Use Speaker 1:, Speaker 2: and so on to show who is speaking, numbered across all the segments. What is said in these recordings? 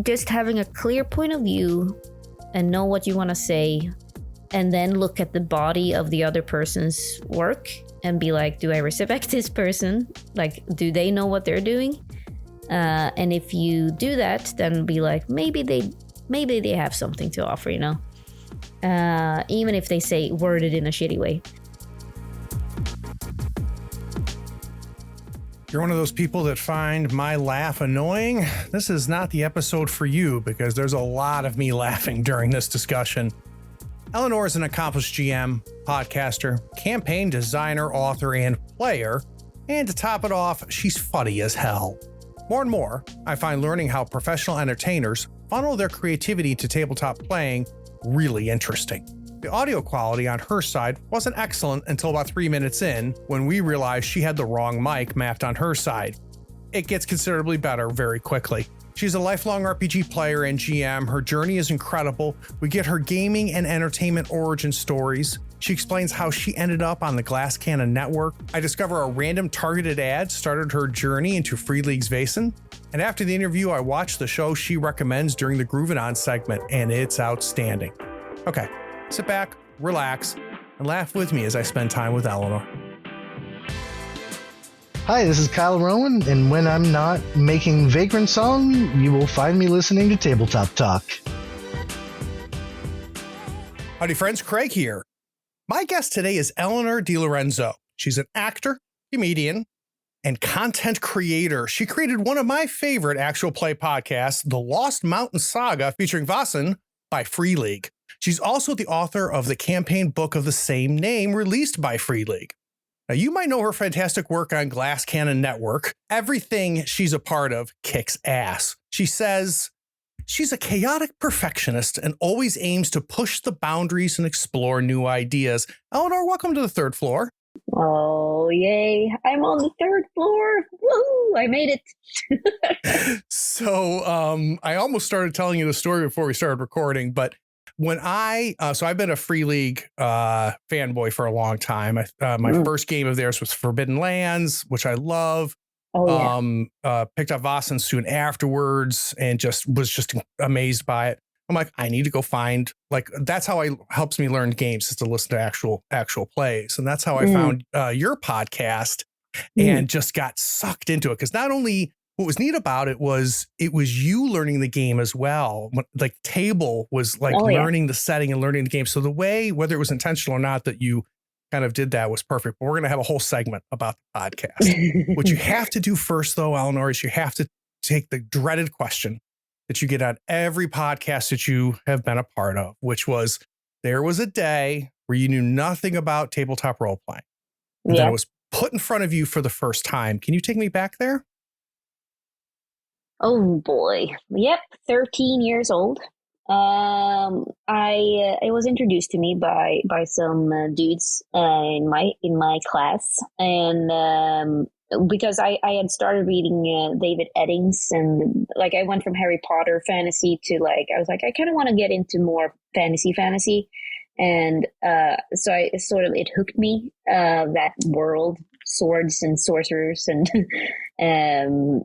Speaker 1: just having a clear point of view and know what you want to say, and then look at the body of the other person's work and be like, do I respect this person? Like, do they know what they're doing? And if you do that, then be like, maybe they have something to offer, you know? Even if they say worded in a shitty way.
Speaker 2: You're one of those people that find my laugh annoying? This is not the episode for you, because there's a lot of me laughing during this discussion. Ellinor is an accomplished GM, podcaster, campaign designer, author, and player. And to top it off, she's funny as hell. More and more, I find learning how professional entertainers funnel their creativity to tabletop playing really interesting. The audio quality on her side wasn't excellent until about 3 minutes in, when we realized she had the wrong mic mapped on her side. It gets considerably better very quickly. She's a lifelong RPG player and GM. Her journey is incredible. We get her gaming and entertainment origin stories. She explains how she ended up on the Glass Cannon network. I discover a random targeted ad started her journey into Free League's Vaesen. And after the interview, I watched the show she recommends during the Groovin' On segment, and it's outstanding. Okay, sit back, relax, and laugh with me as I spend time with Ellinor.
Speaker 3: Hi, this is Kyle Rowan, and when I'm not making Vagrant Song, you will find me listening to Tabletop Talk.
Speaker 2: Howdy friends, Craig here. My guest today is Ellinor DiLorenzo. She's an actor, comedian, and content creator. She created one of my favorite actual play podcasts, The Lost Mountain Saga, featuring Vaesen by Free League. She's also the author of the campaign book of the same name, released by Free League. Now, you might know her fantastic work on Glass Cannon Network. Everything she's a part of kicks ass. She says she's a chaotic perfectionist and always aims to push the boundaries and explore new ideas. Ellinor, welcome to the third floor.
Speaker 1: Oh, yay. I'm on the third floor. Woo! I made it.
Speaker 2: So I almost started telling you the story before we started recording, but when so I've been a Free League fanboy for a long time. My first game of theirs was Forbidden Lands, which I love.
Speaker 1: Oh,
Speaker 2: yeah. Picked up Vaesen soon afterwards and was amazed by it. I'm like, I need to go find, like, that's how helps me learn games, is to listen to actual plays. And that's how I found your podcast and just got sucked into it. Because not only what was neat about it was you learning the game as well. Like table was like learning the setting and learning the game. So the way, whether it was intentional or not, that you kind of did that was perfect. But we're going to have a whole segment about the podcast. What you have to do first, though, Ellinor, is you have to take the dreaded question that you get on every podcast that you have been a part of, which was, there was a day where you knew nothing about tabletop role playing. And then it was put in front of you for the first time. Can you take me back there?
Speaker 1: Oh boy. Yep. 13 years old. It was introduced to me by some dudes in my class, and because I had started reading David Eddings, and like I went from Harry Potter fantasy to I was like, I kind of want to get into more fantasy, and so it hooked me, that world, swords and sorcerers and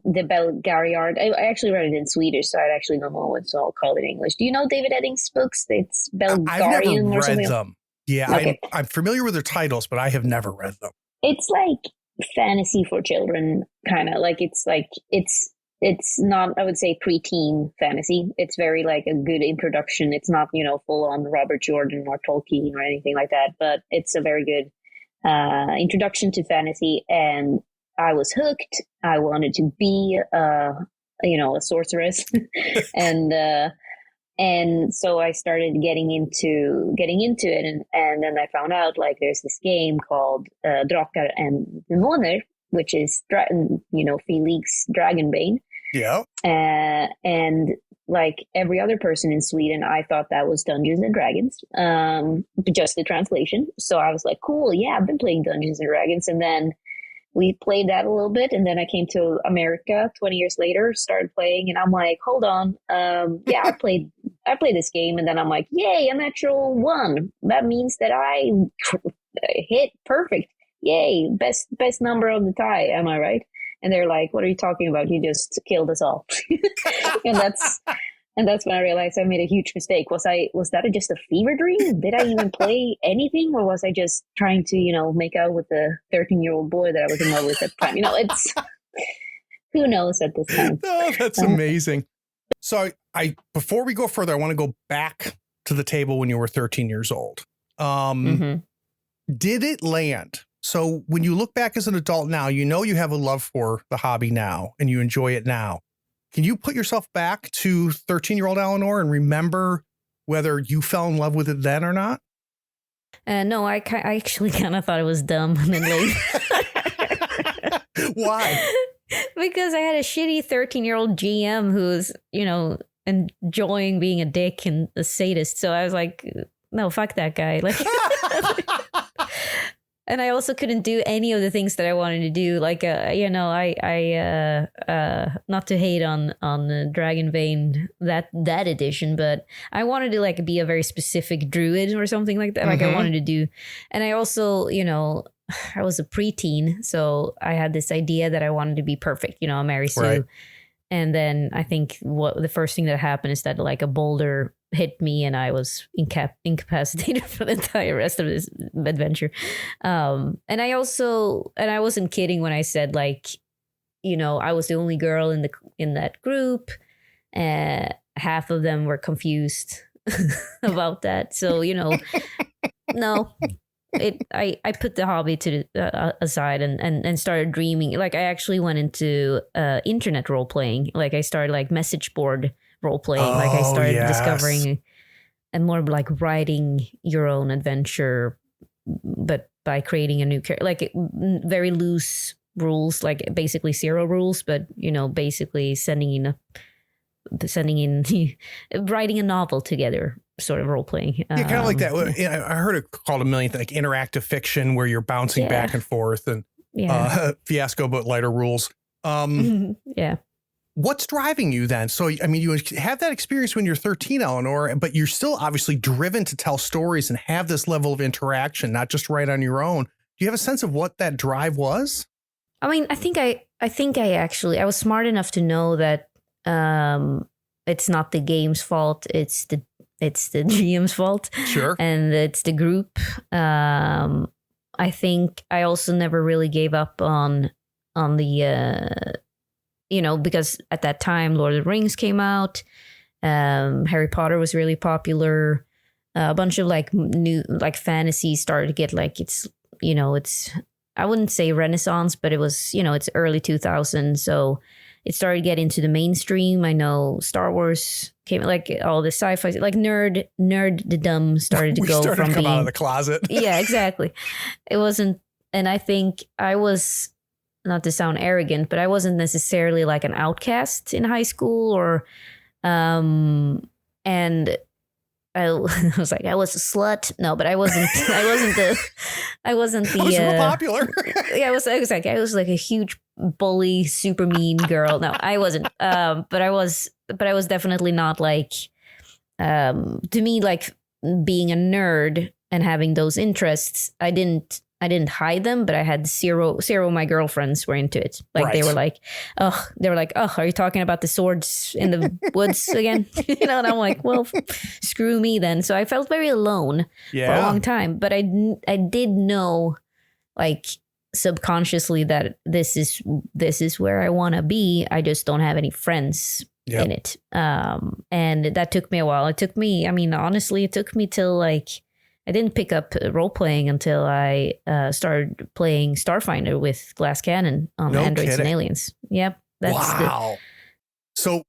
Speaker 1: the Belgariad. I actually read it in Swedish, so I actually don't know what's all called in English. Do you know David Eddings' books? It's Belgarian
Speaker 2: I've never
Speaker 1: or something.
Speaker 2: read them. Yeah, okay. I'm familiar with their titles, but I have never read them.
Speaker 1: It's like fantasy for children, kind of like it's not, I would say, preteen fantasy. It's very like a good introduction. It's not, full on Robert Jordan or Tolkien or anything like that, but it's a very good introduction to fantasy, and I was hooked. I wanted to be a sorceress and so I started getting into it, and then I found out like there's this game called Drakar and Demoner, which is Free League's Dragonbane.
Speaker 2: Yeah.
Speaker 1: And like every other person in Sweden, I thought that was Dungeons and Dragons, just the translation. So I was like, cool, yeah, I've been playing Dungeons and Dragons. And then we played that a little bit. And then I came to America 20 years later, started playing, and I'm like, hold on. I played this game, and then I'm like, yay, a natural 1. That means that I hit perfect. Yay, best number of the tie. Am I right? And they're like, what are you talking about? You just killed us all. And And that's when I realized I made a huge mistake. Was that just a fever dream? Did I even play anything, or was I just trying to, make out with the 13-year-old boy that I was in love with at the time? It's who knows at this time.
Speaker 2: Oh, that's amazing. So I before we go further, I want to go back to the table when you were 13 years old. Did it land? So when you look back as an adult now, you have a love for the hobby now and you enjoy it now. Can you put yourself back to 13-year-old Ellinor and remember whether you fell in love with it then or not?
Speaker 4: No, I actually kind of thought it was dumb and then later.
Speaker 2: Why?
Speaker 4: Because I had a shitty 13-year-old GM who's, enjoying being a dick and a sadist. So I was like, no, fuck that guy. Like, and I also couldn't do any of the things that I wanted to do. Like, I not to hate on the Dragon Vein that edition, but I wanted to like be a very specific druid or something like that. Like I wanted to do, and I also, I was a preteen, so I had this idea that I wanted to be perfect. Mary Sue.
Speaker 2: Right.
Speaker 4: And then I think the first thing that happened is that like a boulder hit me and I was incapacitated for the entire rest of this adventure. And I wasn't kidding when I said like, I was the only girl in that group. Half of them were confused about that. So, no. I put the hobby to aside and started dreaming. Like I actually went into internet role playing. Like I started like message board role playing. Like I started discovering and more like writing your own adventure, but by creating a new character, like very loose rules, like basically 0 rules, but basically sending in writing a novel together. Sort of role playing.
Speaker 2: Yeah, kind of like that. I heard it called a million, like interactive fiction, where you're bouncing back and forth, and fiasco, but lighter rules.
Speaker 4: Yeah.
Speaker 2: What's driving you then? So, I mean, you have that experience when you're 13, Ellinor, but you're still obviously driven to tell stories and have this level of interaction, not just write on your own. Do you have a sense of what that drive was?
Speaker 4: I mean, I think I was smart enough to know that it's not the game's fault. It's the GM's fault.
Speaker 2: Sure.
Speaker 4: And it's the group. I think I also never really gave up on the, because at that time, Lord of the Rings came out. Harry Potter was really popular. A bunch of like new, like fantasy started to get like, it's, I wouldn't say Renaissance, but it was, it's early 2000s. So it started getting into the mainstream. I know Star Wars came, like all the sci-fi, like nerd-dom started to go from
Speaker 2: come
Speaker 4: being
Speaker 2: out of the closet.
Speaker 4: Yeah, exactly. It wasn't, and I think I was, not to sound arrogant, but I wasn't necessarily like an outcast in high school or, and I was like, I was a slut. No, but I wasn't the. I was
Speaker 2: real popular.
Speaker 4: Yeah, I was like a huge bully, super mean girl. No, I wasn't. But I was definitely not like. To me, like being a nerd and having those interests, I didn't hide them, but I had zero of my girlfriends were into it. Like
Speaker 2: right.
Speaker 4: they were like, oh, are you talking about the swords in the woods again? And I'm like, well, screw me then. So I felt very alone for a long time, but I did know like subconsciously that this is where I want to be. I just don't have any friends in it. And that took me a while. It took me till like, I didn't pick up role playing until I started playing Starfinder with Glass Cannon on Androids and Aliens. Yep.
Speaker 2: Wow. So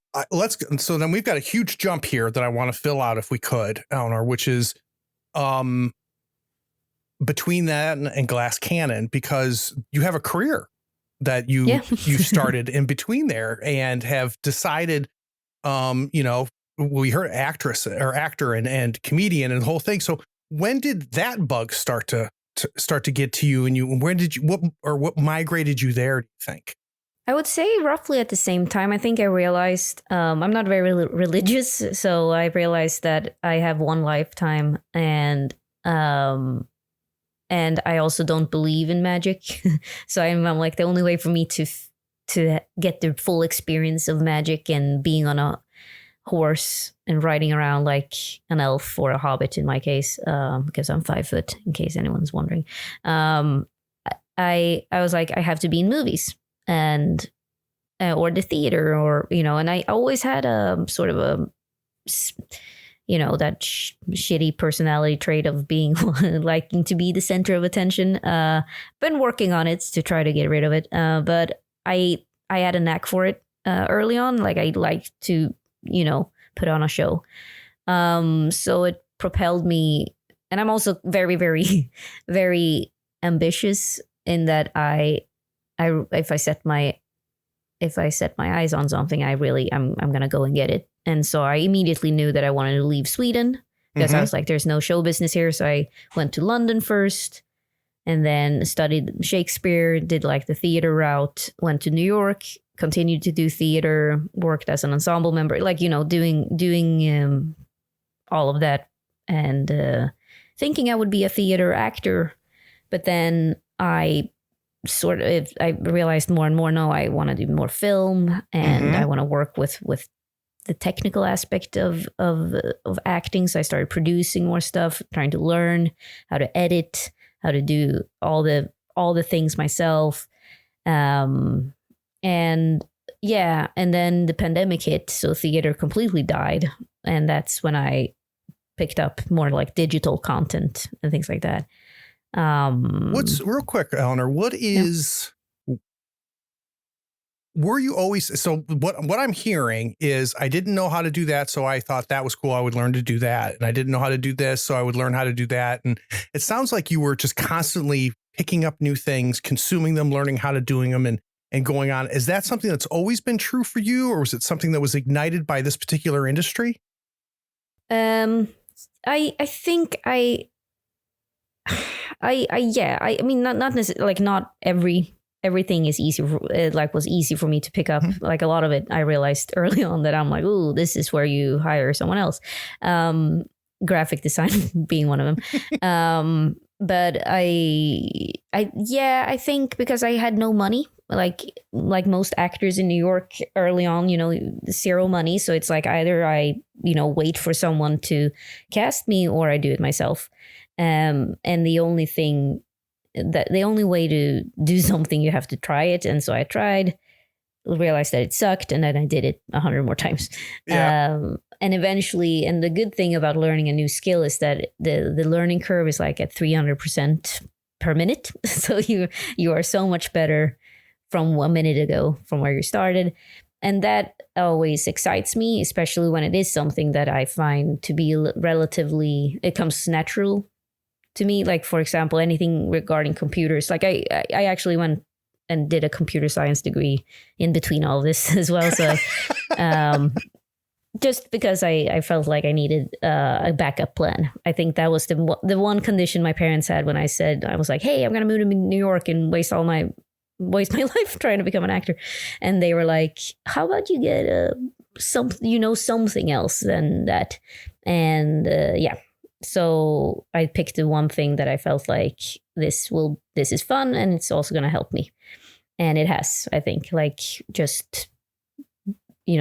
Speaker 2: so then we've got a huge jump here that I want to fill out if we could, Ellinor, which is between that and Glass Cannon, because you have a career that you started in between there and have decided, we heard actor and comedian and the whole thing. So when did that bug start to get to you, and when did what migrated you there, do you think?
Speaker 4: I would say roughly at the same time. I think I realized I'm not very religious, so I realized that I have one lifetime, and I also don't believe in magic. So I'm like, the only way for me to get the full experience of magic and being on a horse and riding around like an elf or a hobbit in my case, because I'm 5 foot, in case anyone's wondering. I was like, I have to be in movies and or the theater, or and I always had a sort of a that shitty personality trait of being liking to be the center of attention. Been working on it to try to get rid of it, but I had a knack for it early on. Like I like to put on a show, so it propelled me. And I'm also very, very, very ambitious in that if I set my eyes on something, I'm gonna go and get it. And so I immediately knew that I wanted to leave Sweden, because I was like, there's no show business here. So I went to London first, and then studied Shakespeare, did like the theater route, went to New York, continued to do theater, worked as an ensemble member, like doing all of that, and thinking I would be a theater actor. But then I realized more and more, no, I want to do more film, and I want to work with the technical aspect of acting. So I started producing more stuff, trying to learn how to edit, how to do all the things myself. And then the pandemic hit, so theater completely died. And that's when I picked up more like digital content and things like that.
Speaker 2: What's real quick, Ellinor, what is, were you always, so what I'm hearing is I didn't know how to do that, so I thought that was cool, I would learn to do that. And I didn't know how to do this, so I would learn how to do that. And it sounds like you were just constantly picking up new things, consuming them, learning how to doing them, and going on. Is that something that's always been true for you, or was it something that was ignited by this particular industry?
Speaker 4: I think I mean, not necessarily, like, not everything is easy was easy for me to pick up. Like a lot of it, I realized early on that I'm like, oh, this is where you hire someone else. Graphic design being one of them. But I think because I had no money, like most actors in New York early on, zero money. So it's like either I, wait for someone to cast me, or I do it myself. And the only way to do something, you have to try it. And so I tried, realized that it sucked, and then I did it 100 more times. Yeah. And eventually, and the good thing about learning a new skill is that the learning curve is like at 300% per minute. So you are so much better from 1 minute ago from where you started. And that always excites me, especially when it is something that I find to be it comes natural to me. Like, for example, anything regarding computers. Like I actually went and did a computer science degree in between all this as well. So just because I felt like I needed a backup plan. I think that was the one condition my parents had when I said, I was like, hey, I'm going to move to New York and waste my life trying to become an actor. And they were like, how about you get something else than that? And so I picked the one thing that I felt like this is fun, and it's also going to help me. And it has, I think, like, just,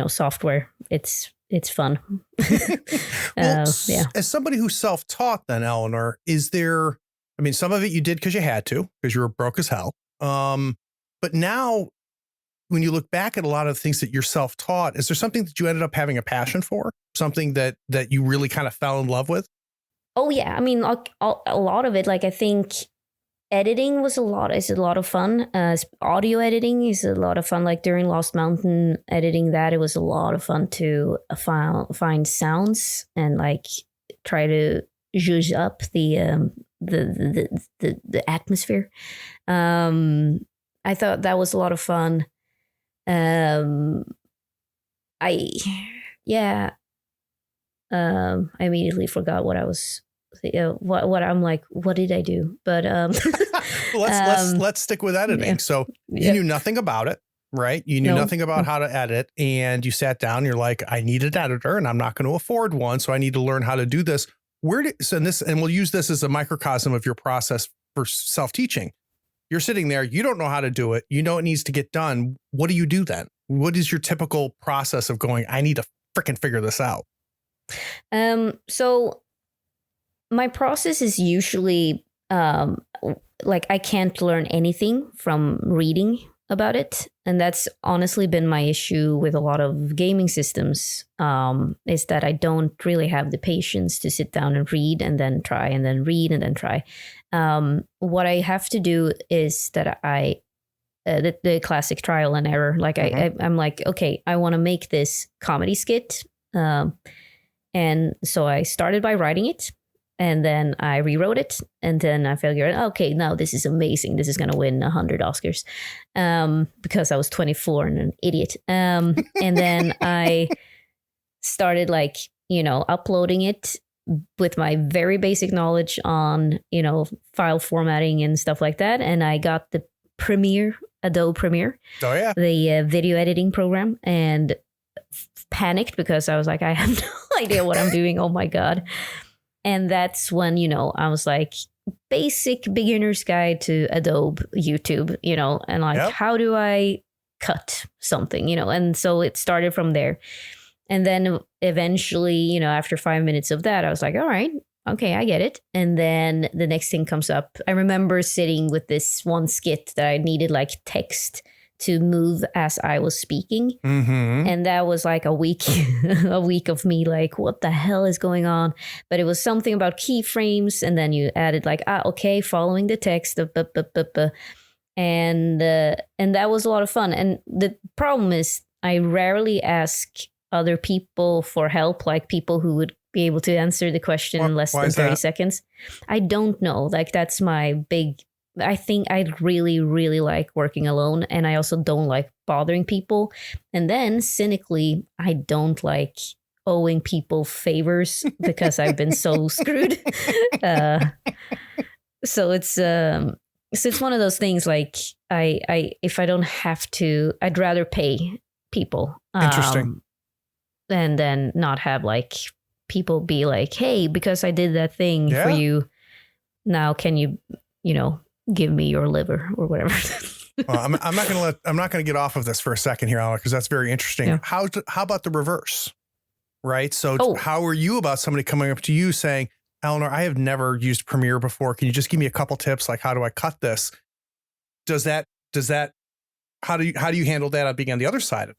Speaker 4: software. It's fun.
Speaker 2: Well, as somebody who's self-taught then, Ellinor, some of it you did because you had to, because you were broke as hell. But now when you look back at a lot of the things that you're self-taught, is there something that you ended up having a passion for? Something that you really kind of fell in love with?
Speaker 4: Oh, yeah. I mean, a lot of it, like, I think editing is a lot of fun. Audio editing is a lot of fun. Like during Lost Mountain editing that, it was a lot of fun to find sounds and like try to zhuzh up the atmosphere. I thought that was a lot of fun. I immediately forgot what I was. What I'm like, what did I do? But
Speaker 2: let's stick with editing. Yeah. So you knew nothing about it, right? You knew nothing about how to edit, and you sat down. You're like, I need an editor, and I'm not going to afford one, so I need to learn how to do this. And we'll use this as a microcosm of your process for self-teaching. You're sitting there, you don't know how to do it. You know it needs to get done. What do you do then? What is your typical process of going, I need to freaking figure this out?
Speaker 4: So my process is usually like I can't learn anything from reading about it. And that's honestly been my issue with a lot of gaming systems, is that I don't really have the patience to sit down and read and then try and then read and then try. What I have to do is that the classic trial and error. Like I'm like, okay, I want to make this comedy skit. And so I started by writing it. And then I rewrote it, and then I figured, okay, now this is amazing. This is going to win 100 Oscars, because I was 24 and an idiot. And then I started uploading it with my very basic knowledge on, file formatting and stuff like that. And I got the Adobe Premiere, the video editing program, and panicked because I was like, I have no idea what I'm doing. Oh my God. And that's when, I was like, basic beginner's guide to Adobe, YouTube, and like, how do I cut something, and so it started from there. And then eventually, after 5 minutes of that, I was like, all right, okay, I get it. And then the next thing comes up. I remember sitting with this one skit that I needed like text to move as I was speaking. Mm-hmm. And that was like a week of me like, what the hell is going on? But it was something about keyframes. And then you added like, okay, following the text. And that was a lot of fun. And the problem is I rarely ask other people for help, like people who would be able to answer the question in less than 30 seconds. I don't know. Like that's my big... I think I really, really like working alone, and I also don't like bothering people. And then cynically, I don't like owing people favors because I've been so screwed. So it's one of those things. Like I if I don't have to, I'd rather pay people.
Speaker 2: Interesting.
Speaker 4: And then not have like people be like, hey, because I did that thing for you, now can you give me your liver or whatever.
Speaker 2: Well, I'm not going to get off of this for a second here, Alex, because that's very interesting. Yeah. How about the reverse? Right. So how are you about somebody coming up to you saying, Ellinor, I have never used Premiere before. Can you just give me a couple tips? Like, how do I cut this? How do you handle that on being on the other side of it?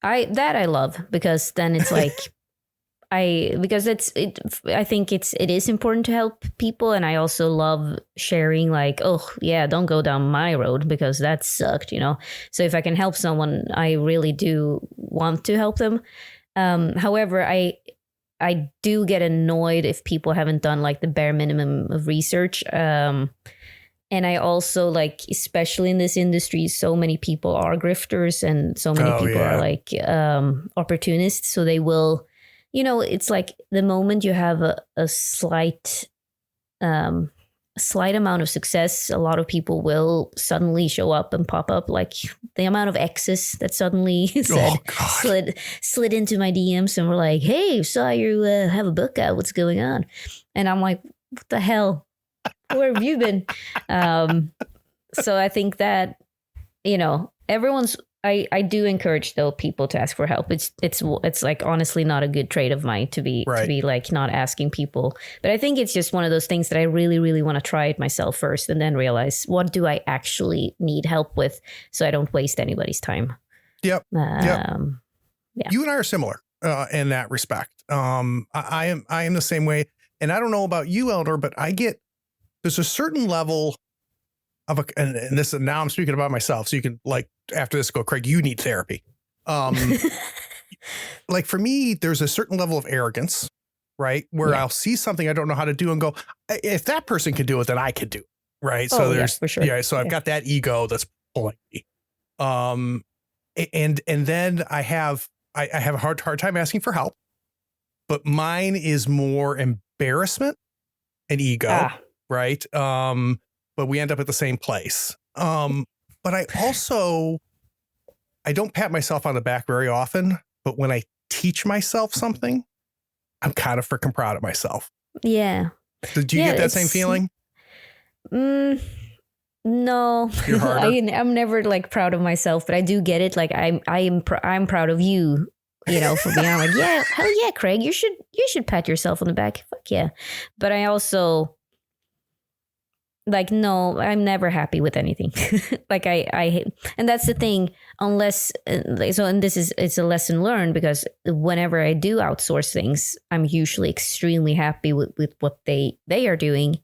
Speaker 4: I love, because then it's like, I think it is important to help people. And I also love sharing like, oh yeah, don't go down my road because that sucked, So if I can help someone, I really do want to help them. However, I do get annoyed if people haven't done like the bare minimum of research. And I also like, especially in this industry, so many people are grifters and so many people are like opportunists. So they will, it's like the moment you have a slight amount of success, a lot of people will suddenly show up and pop up. Like the amount of exes that suddenly slid into my DMs and were like, hey, saw you have a book out. What's going on? And I'm like, what the hell? Where have you been? So I think that, I do encourage though people to ask for help. It's like honestly not a good trait of mine to be like not asking people. But I think it's just one of those things that I really, really want to try it myself first and then realize what do I actually need help with so I don't waste anybody's time.
Speaker 2: Yep. Yeah. You and I are similar in that respect. I am the same way. And I don't know about you, Elder, but there's a certain level of and this, now I'm speaking about myself. So you can like, after this go, Craig, you need therapy. Like for me, there's a certain level of arrogance, right? Where I'll see something I don't know how to do and go, if that person can do it, then I can do it. Right. So there's, for sure. So I've got that ego that's pulling me. And then I have a hard time asking for help, but mine is more embarrassment and ego. Right. But we end up at the same place. But I don't pat myself on the back very often, but when I teach myself something, I'm kind of freaking proud of myself. Yeah. Did you get that same feeling?
Speaker 4: No, I'm never like proud of myself, but I do get it. Like I'm proud of you for being I'm like, yeah, hell yeah, Craig, you should pat yourself on the back. Fuck yeah. But I also like, no, I'm never happy with anything. Like I and that's the thing, unless, so, and it's a lesson learned, because whenever I do outsource things, I'm usually extremely happy with what they are doing.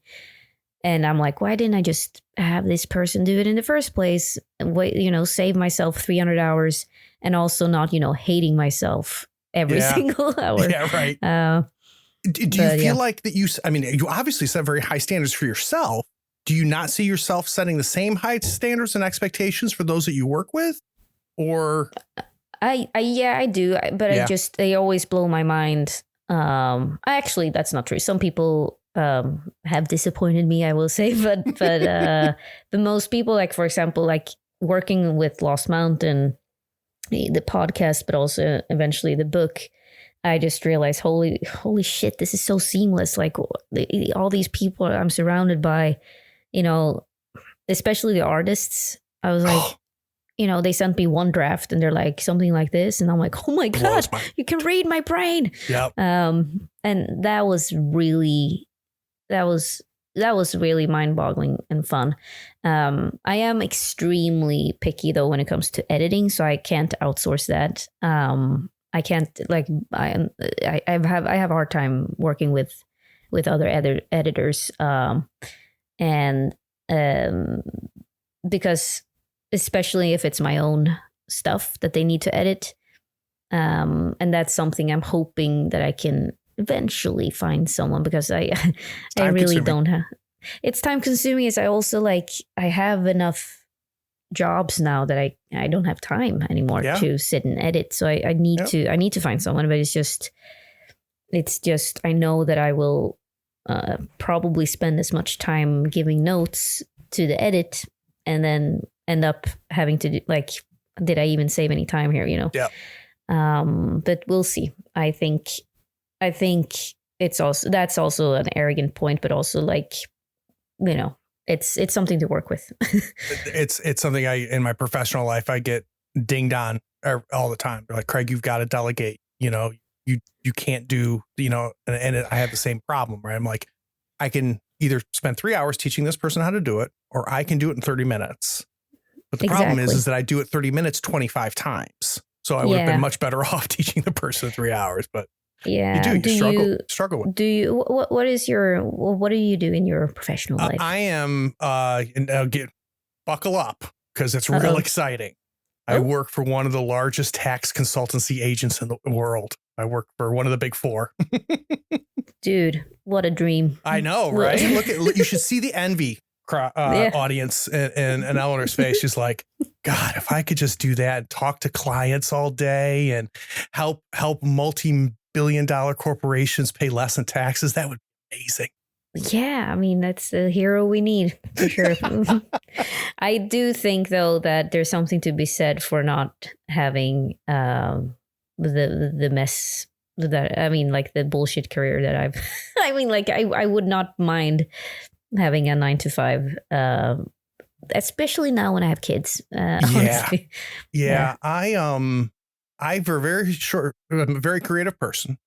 Speaker 4: And I'm like, why didn't I just have this person do it in the first place? Wait, save myself 300 hours and also not, hating myself every single hour.
Speaker 2: Yeah, right. Do you feel like that you obviously set very high standards for yourself. Do you not see yourself setting the same high standards and expectations for those that you work with? Or
Speaker 4: I do, but they always blow my mind. Actually, that's not true. Some people have disappointed me, I will say, but the most people, like, for example, like working with Lost Mountain, the podcast, but also eventually the book, I just realized, holy shit, this is so seamless. Like all these people I'm surrounded by, especially the artists. I was like, they sent me one draft and they're like something like this, and I'm like, oh my god, you can read my brain.
Speaker 2: Yep.
Speaker 4: And that was really mind-boggling and fun. I am extremely picky though when it comes to editing, so I can't outsource that. I can't, like, I have a hard time working with other editors, and because especially if it's my own stuff that they need to edit, and that's something I'm hoping that I can eventually find someone, because I really don't have. It's time consuming. As I also I have enough jobs now that I don't have time anymore to sit and edit. So I need to find someone, but it's just I know that I will probably spend as much time giving notes to the edit and then end up having to do, did I even save any time here?
Speaker 2: Yeah.
Speaker 4: But we'll see. I think that's also an arrogant point, but also it's something to work with.
Speaker 2: It's something in my professional life, I get dinged on all the time. They're like, Craig, you've got to delegate, you can't do, and I have the same problem, right? I'm like, I can either spend 3 hours teaching this person how to do it, or I can do it in 30 minutes. But the problem is that I do it 30 minutes 25 times. So I would have been much better off teaching the person 3 hours, but you struggle with.
Speaker 4: Do you, what do you do in your professional life?
Speaker 2: I am, buckle up, because it's real exciting. I work for one of the largest tax consultancy agents in the world. I work for one of the big four.
Speaker 4: Dude, what a dream.
Speaker 2: I know, right? You should see the envy audience in Ellinor's face. She's like, God, if I could just do that and talk to clients all day and help multi-billion-dollar corporations pay less in taxes, that would be amazing.
Speaker 4: Yeah, I mean, that's the hero we need, for sure. I do think, though, that there's something to be said for not having the mess that, the bullshit career that I've, I would not mind having a 9 to 5, especially now when I have kids. Honestly.
Speaker 2: Yeah. I'm a very creative person.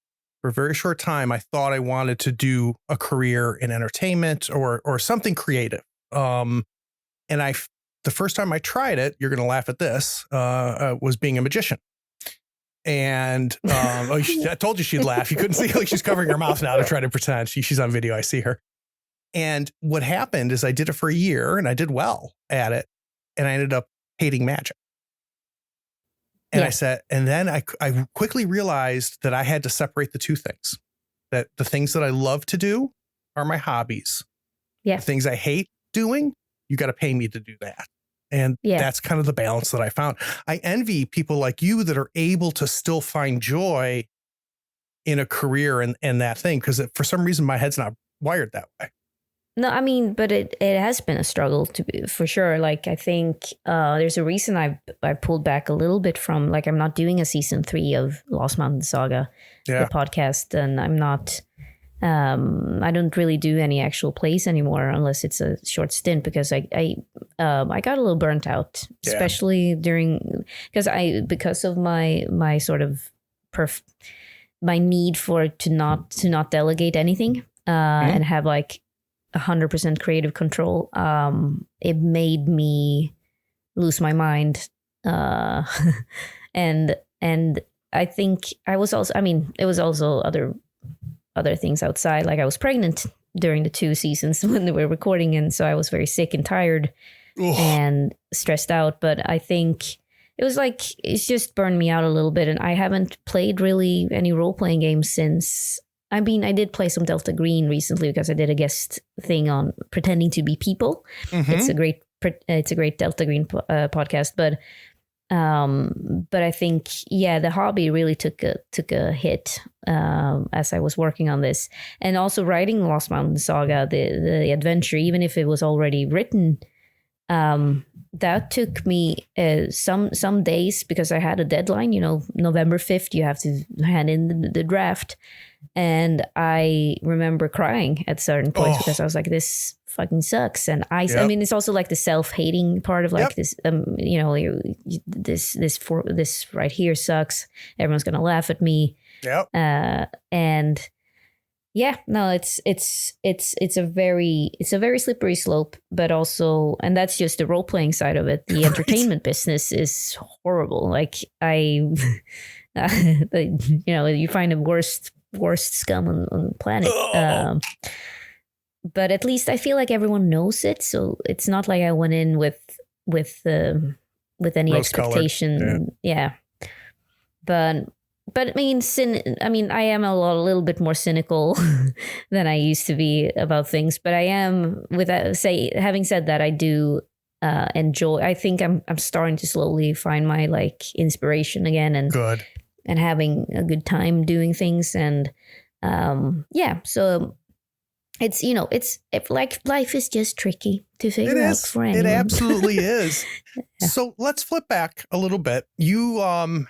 Speaker 2: For a very short time, I thought I wanted to do a career in entertainment or something creative. And the first time I tried it, you're going to laugh at this, was being a magician. And I told you she'd laugh. You couldn't see, she's covering her mouth now to try to pretend. She's on video. I see her. And what happened is I did it for a year and I did well at it. And I ended up hating magic. And I said, and then I quickly realized that I had to separate the two things, that the things that I love to do are my hobbies. Yeah. The things I hate doing, you got to pay me to do that. And that's kind of the balance that I found. I envy people like you that are able to still find joy in a career and that thing, because for some reason my head's not wired that way.
Speaker 4: No, but it has been a struggle for sure. I think there's a reason I pulled back a little bit from, I'm not doing a season 3 of Lost Mountain Saga, the podcast, and I'm not. I don't really do any actual plays anymore unless it's a short stint, because I got a little burnt out, especially because of my sort of my need for to not delegate anything and have like 100% creative control. It made me lose my mind, and I think I was also. I mean, it was also other things outside. Like I was pregnant during the 2 seasons when they were recording, and so I was very sick and tired and stressed out. But I think it was like it's just burned me out a little bit, and I haven't played really any role-playing games since. I mean, I did play some Delta Green recently because I did a guest thing on pretending to be people. It's a great Delta Green podcast, but I think the hobby really took a hit as I was working on this, and also writing Lost Mountain Saga, the adventure, even if it was already written. That took me some days because I had a deadline. November 5th, you have to hand in the draft. And I remember crying at certain points because I was like, this fucking sucks. And I mean, it's also like the self-hating part of like this, this right here sucks. Everyone's going to laugh at me. And yeah, no, it's a very slippery slope, but also, and that's just the role-playing side of it. The entertainment business is horrible. Like you find the worst scum on the planet. But at least I feel like everyone knows it, so it's not like I went in with any expectation. But I mean, I am a little bit more cynical than I used to be about things. But I am, having said that, I do enjoy. I think I'm starting to slowly find my like inspiration again, and having a good time doing things. And so it's like life is just tricky to figure out for anyone.
Speaker 2: It absolutely is. So let's flip back a little bit. You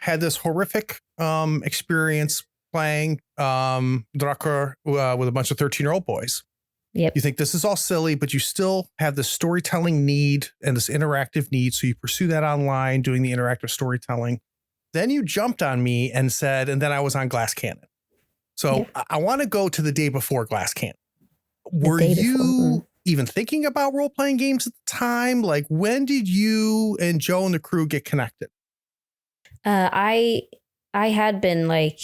Speaker 2: had this horrific experience playing Drucker with a bunch of 13-year-old boys.
Speaker 4: Yep.
Speaker 2: You think this is all silly, but you still have this storytelling need and this interactive need. So you pursue that online, doing the interactive storytelling. Then you jumped on me and said, and then I was on Glass Cannon. So I want to go to the day before Glass Cannon. Were you even thinking about role-playing games at the time? Like, when did you and Joe and the crew get connected?
Speaker 4: I had been like,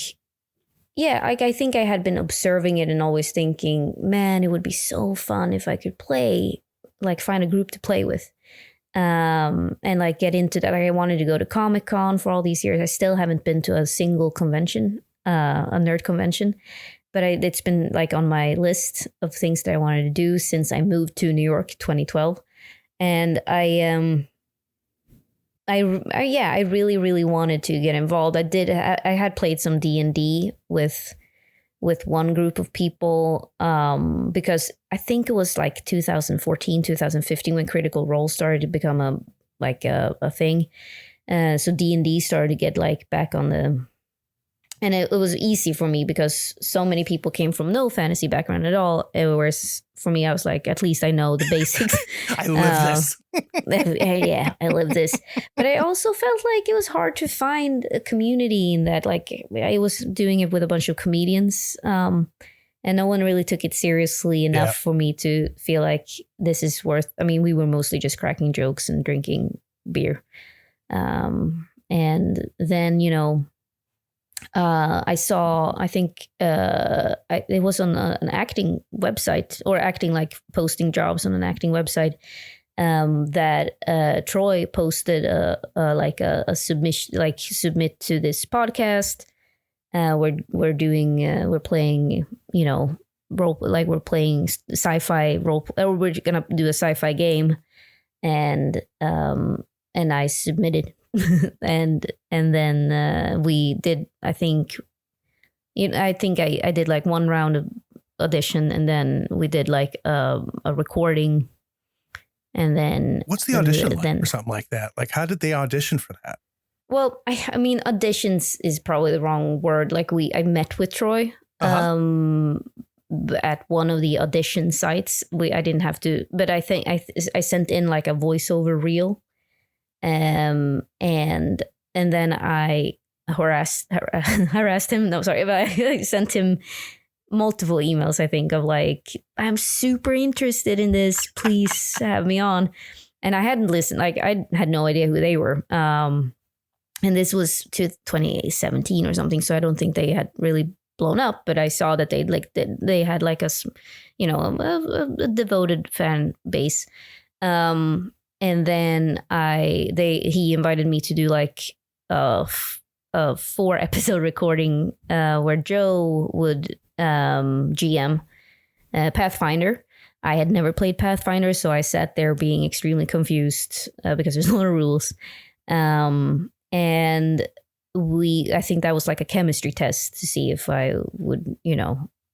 Speaker 4: I think I had been observing it and always thinking, man, it would be so fun if I could play, like find a group to play with. And like get into that. Like, I wanted to go to Comic-Con for all these years. I still haven't been to a single convention, a nerd convention, but it's been like on my list of things that I wanted to do since I moved to New York 2012. And I really, really wanted to get involved. I had played some D&D with one group of people because I think it was like 2014, 2015 when Critical Role started to become a thing. So D&D started to get like back on the, and it was easy for me because so many people came from no fantasy background at all. Whereas for me, I was like, at least I know the basics.
Speaker 2: I live this.
Speaker 4: I live this. But I also felt like it was hard to find a community in that. Like I was doing it with a bunch of comedians, and no one really took it seriously enough for me to feel like this is worth. I mean, we were mostly just cracking jokes and drinking beer, and then I saw, I think it was on an acting website or acting, like posting jobs on an acting website, that Troy posted a submission, like submit to this podcast. We're playing, role, like we're playing sci-fi role, or we're going to do a sci-fi game. And I submitted. and then we did, I think I did like one round of audition, and then we did like a recording, and then
Speaker 2: what's the audition like or something like that? Like, how did they audition for that?
Speaker 4: Well, I mean, auditions is probably the wrong word. Like I met with Troy at one of the audition sites. I didn't have to, but I think I sent in like a voiceover reel. And then I harassed him. No, sorry, but I sent him multiple emails, I think, of like, I'm super interested in this. Please have me on. And I hadn't listened. Like, I had no idea who they were. And this was to 2017 or something. So I don't think they had really blown up. But I saw that they had like a devoted fan base. And then he invited me to do like a 4-episode recording where Joe would GM Pathfinder. I had never played Pathfinder, so I sat there being extremely confused because there's a lot of rules. And I think that was like a chemistry test to see if I would, and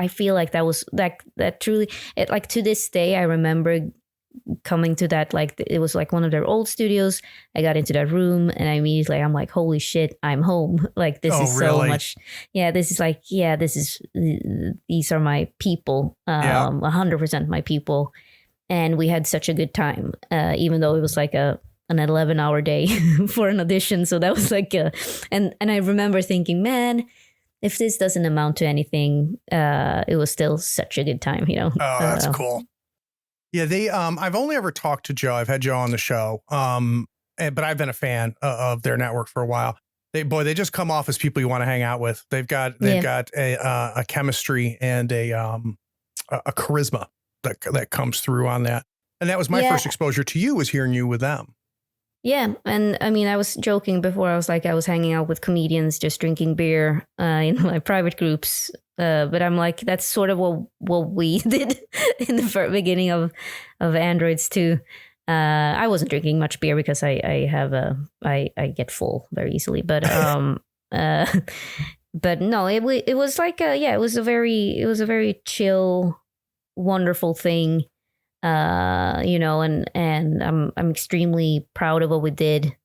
Speaker 4: I feel like that was that truly, like to this day, I remember coming to that, like it was like one of their old studios. I got into that room and I'm like, holy shit, I'm home. Like this is really? So much. Yeah, this is like, yeah, these are my people, 100% my people. And we had such a good time, even though it was like an 11-hour day for an audition. So that was like and I remember thinking, man, if this doesn't amount to anything, it was still such a good time, Oh,
Speaker 2: that's cool. Yeah, I've only ever talked to Joe. I've had Joe on the show, but I've been a fan of their network for a while. They just come off as people you want to hang out with. They've got a chemistry and a charisma that comes through on that. And that was my first exposure to you, was hearing you with them. Yeah,
Speaker 4: and I mean, I was joking before. I was hanging out with comedians, just drinking beer in my private groups. But I'm like, that's sort of what we did in the beginning of Androids too. I wasn't drinking much beer because I get full very easily. But but no, it was like it was a very chill, wonderful thing. And I'm extremely proud of what we did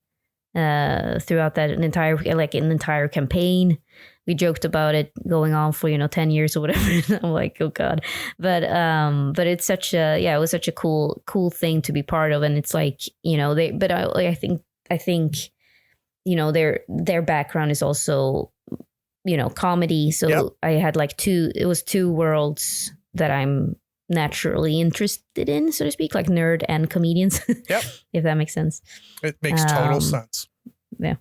Speaker 4: throughout that entire campaign. We joked about it going on for 10 years or whatever. I'm like, oh god, but it's such it was such a cool thing to be part of. And it's like, I think their background is also comedy. So I had like two worlds that I'm naturally interested in, so to speak, like nerd and comedians. Yep. If that makes sense.
Speaker 2: It makes total sense.
Speaker 4: Yeah.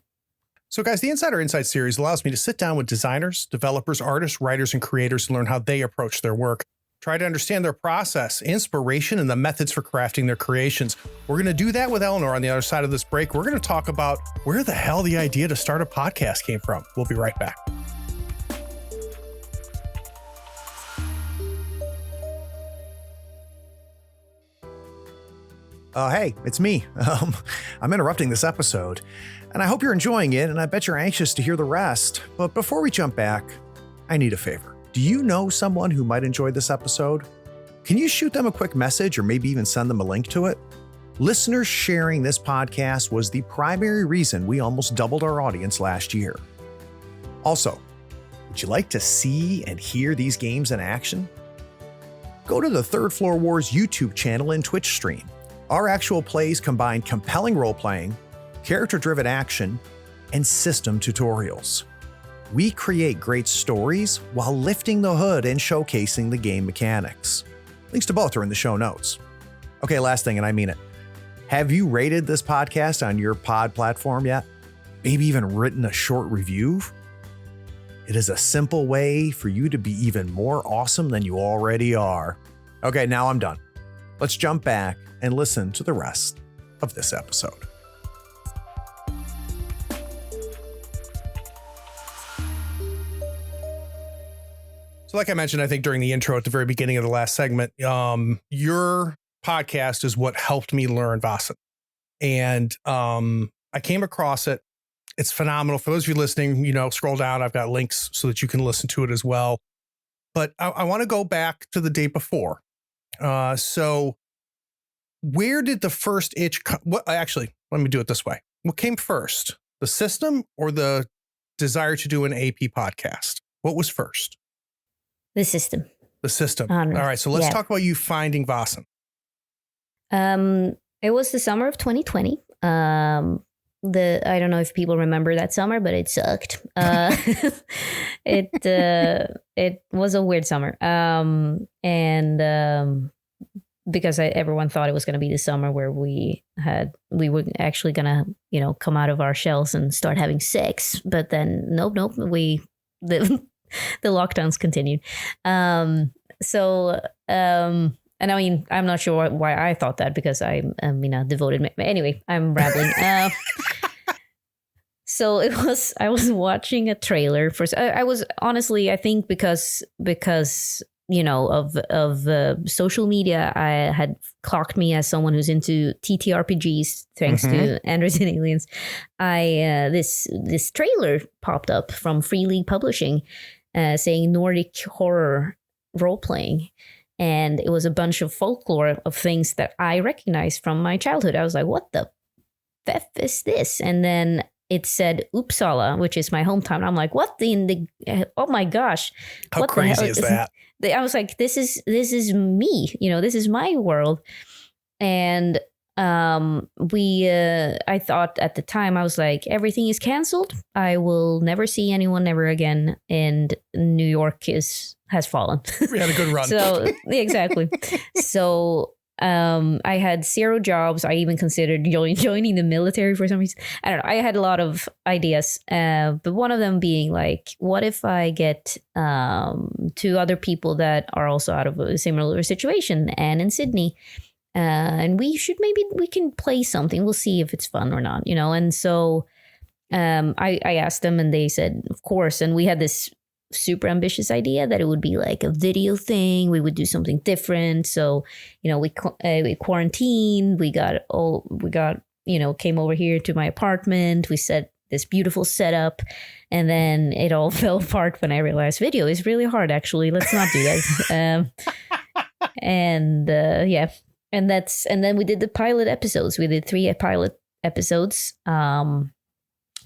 Speaker 2: So guys, the Insider Insight series allows me to sit down with designers, developers, artists, writers, and creators to learn how they approach their work. Try to understand their process, inspiration, and the methods for crafting their creations. We're going to do that with Ellinor on the other side of this break. We're going to talk about where the hell the idea to start a podcast came from. We'll be right back. Hey, it's me. I'm interrupting this episode, and I hope you're enjoying it, and I bet you're anxious to hear the rest. But before we jump back, I need a favor. Do you know someone who might enjoy this episode? Can you shoot them a quick message or maybe even send them a link to it? Listeners sharing this podcast was the primary reason we almost doubled our audience last year. Also, would you like to see and hear these games in action? Go to the Third Floor Wars YouTube channel and Twitch stream. Our actual plays combine compelling role-playing, character-driven action, and system tutorials. We create great stories while lifting the hood and showcasing the game mechanics. Links to both are in the show notes. Okay, last thing, and I mean it. Have you rated this podcast on your pod platform yet? Maybe even written a short review? It is a simple way for you to be even more awesome than you already are. Okay, now I'm done. Let's jump back and listen to the rest of this episode. So like I mentioned, I think during the intro at the very beginning of the last segment, your podcast is what helped me learn Vaesen. And I came across it. It's phenomenal. For those of you listening, scroll down. I've got links so that you can listen to it as well. But I want to go back to the day before. So where did the first itch come? Actually, let me do it this way. What came first, the system or the desire to do an AP podcast? What was first?
Speaker 4: The system.
Speaker 2: The system. All right. So let's talk about you finding Vaesen.
Speaker 4: It was the summer of 2020. I don't know if people remember that summer, but it sucked. It was a weird summer. Because everyone thought it was going to be the summer where we were actually going to, come out of our shells and start having sex. But then, nope, the lockdowns continued. And I mean, I'm not sure why I thought that, because I'm a devoted. Anyway, I'm rambling. So I was watching a trailer for. I was honestly, I think because of social media, I had clocked me as someone who's into TTRPGs, thanks to Androids and Aliens. This trailer popped up from Free League Publishing, saying Nordic horror role playing. And it was a bunch of folklore of things that I recognized from my childhood. I was like, what the F is this? And then it said Uppsala, which is my hometown. I'm like, what oh my gosh.
Speaker 2: How crazy is that?
Speaker 4: I was like, this is me, this is my world. And I thought at the time, I was like, everything is canceled. I will never see anyone ever again. And New York has fallen.
Speaker 2: We had a good run.
Speaker 4: So exactly. So I had 0 jobs. I even considered joining the military for some reason. I don't know. I had a lot of ideas, but one of them being like, what if I get 2 other people that are also out of a similar situation, Anne and Sydney, and we can play something. We'll see if it's fun or not, And so I asked them, and they said, of course. And we had this super ambitious idea that it would be like a video thing. We would do something different. So, we quarantined. We got came over here to my apartment. We set this beautiful setup, and then it all fell apart when I realized video is really hard. Actually, let's not do that. And then we did the pilot episodes. We did 3 pilot episodes.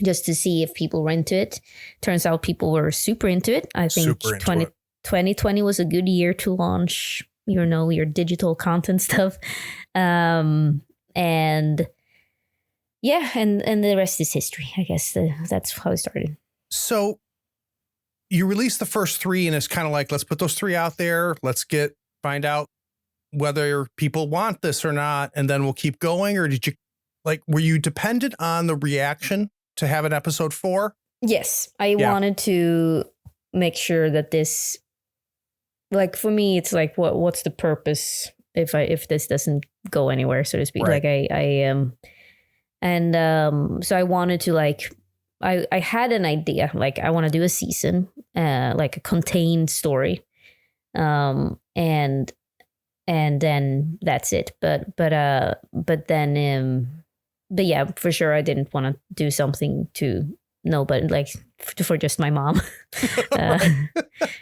Speaker 4: Just to see if people were into it. Turns out people were super into it. I think 2020 was a good year to launch, your digital content stuff. And the rest is history. I guess that's how it started.
Speaker 2: So you released the first 3, and it's kind of like, let's put those 3 out there. Let's find out whether people want this or not, and then we'll keep going. Or were you dependent on the reaction to have an episode 4?
Speaker 4: Yes, I wanted to make sure that this, for me, it's like, what's the purpose if this doesn't go anywhere, so to speak. Right. So I wanted to I had an idea, I want to do a season, a contained story, and then that's it. But yeah, for sure, I didn't want to do something for just my mom,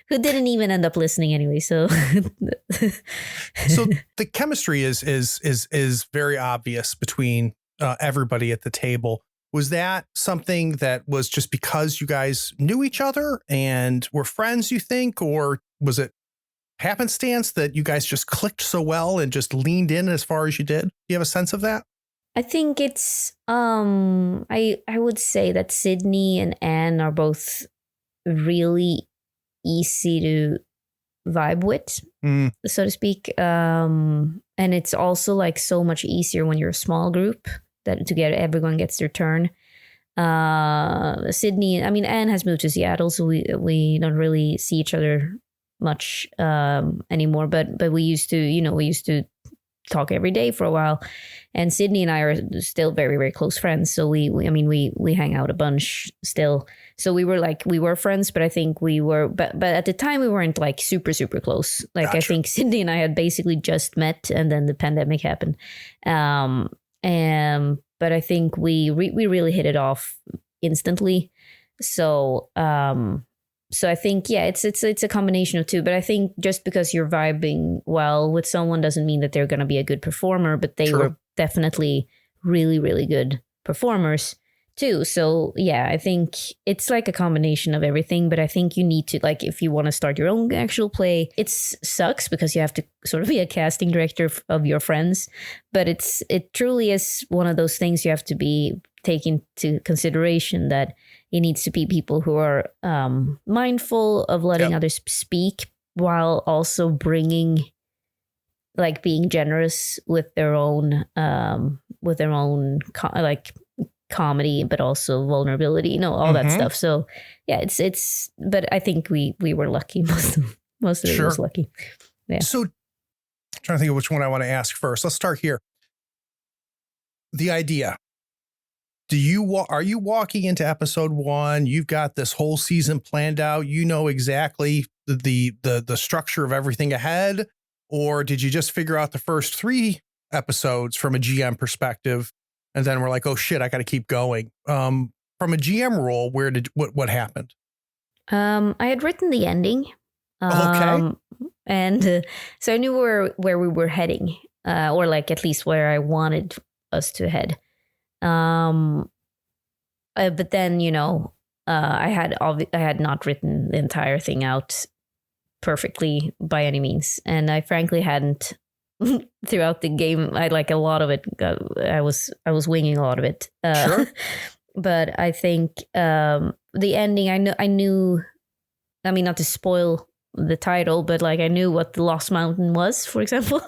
Speaker 4: who didn't even end up listening anyway. So,
Speaker 2: so the chemistry is very obvious between everybody at the table. Was that something that was just because you guys knew each other and were friends, you think, or was it happenstance that you guys just clicked so well and just leaned in as far as you did? Do you have a sense of that?
Speaker 4: I think it's I would say that Sydney and Anne are both really easy to vibe with, so to speak. And it's also so much easier when you're a small group that everyone gets their turn. Sydney, Anne has moved to Seattle, so we don't really see each other much anymore. But we used to talk every day for a while, and Sydney and I are still very, very close friends. So we hang out a bunch still. So we were friends, but I think but at the time we weren't super, super close. Gotcha. I think Sydney and I had basically just met, and then the pandemic happened. But I think we really hit it off instantly. So I think, it's a combination of 2, but I think just because you're vibing well with someone doesn't mean that they're going to be a good performer, but they were definitely really, really good performers too. So yeah, I think it's a combination of everything, but I think you need to, if you want to start your own actual play, it sucks because you have to sort of be a casting director of your friends, but it truly is one of those things you have to be take into consideration that it needs to be people who are mindful of letting others speak, while also bringing, like, being generous with their own comedy, but also vulnerability, all that stuff. So yeah, it's but I think we were lucky. Most of it was lucky. Yeah.
Speaker 2: So I'm trying to think of which one I want to ask first. Let's start here. The idea. Are you walking into episode 1? You've got this whole season planned out. You know exactly the structure of everything ahead, or did you just figure out the first 3 episodes from a GM perspective, and then we're like, oh shit, I got to keep going? From a GM role, what happened?
Speaker 4: I had written the ending.
Speaker 2: Okay.
Speaker 4: And so I knew where we were heading, or like at least where I wanted us to head. But then, I had not written the entire thing out perfectly by any means. And I frankly hadn't throughout the game. I like a lot of it. I was winging a lot of it.
Speaker 2: Sure.
Speaker 4: But I think the ending, I knew, I mean, not to spoil the title, but like I knew what the Lost Mountain was, for example.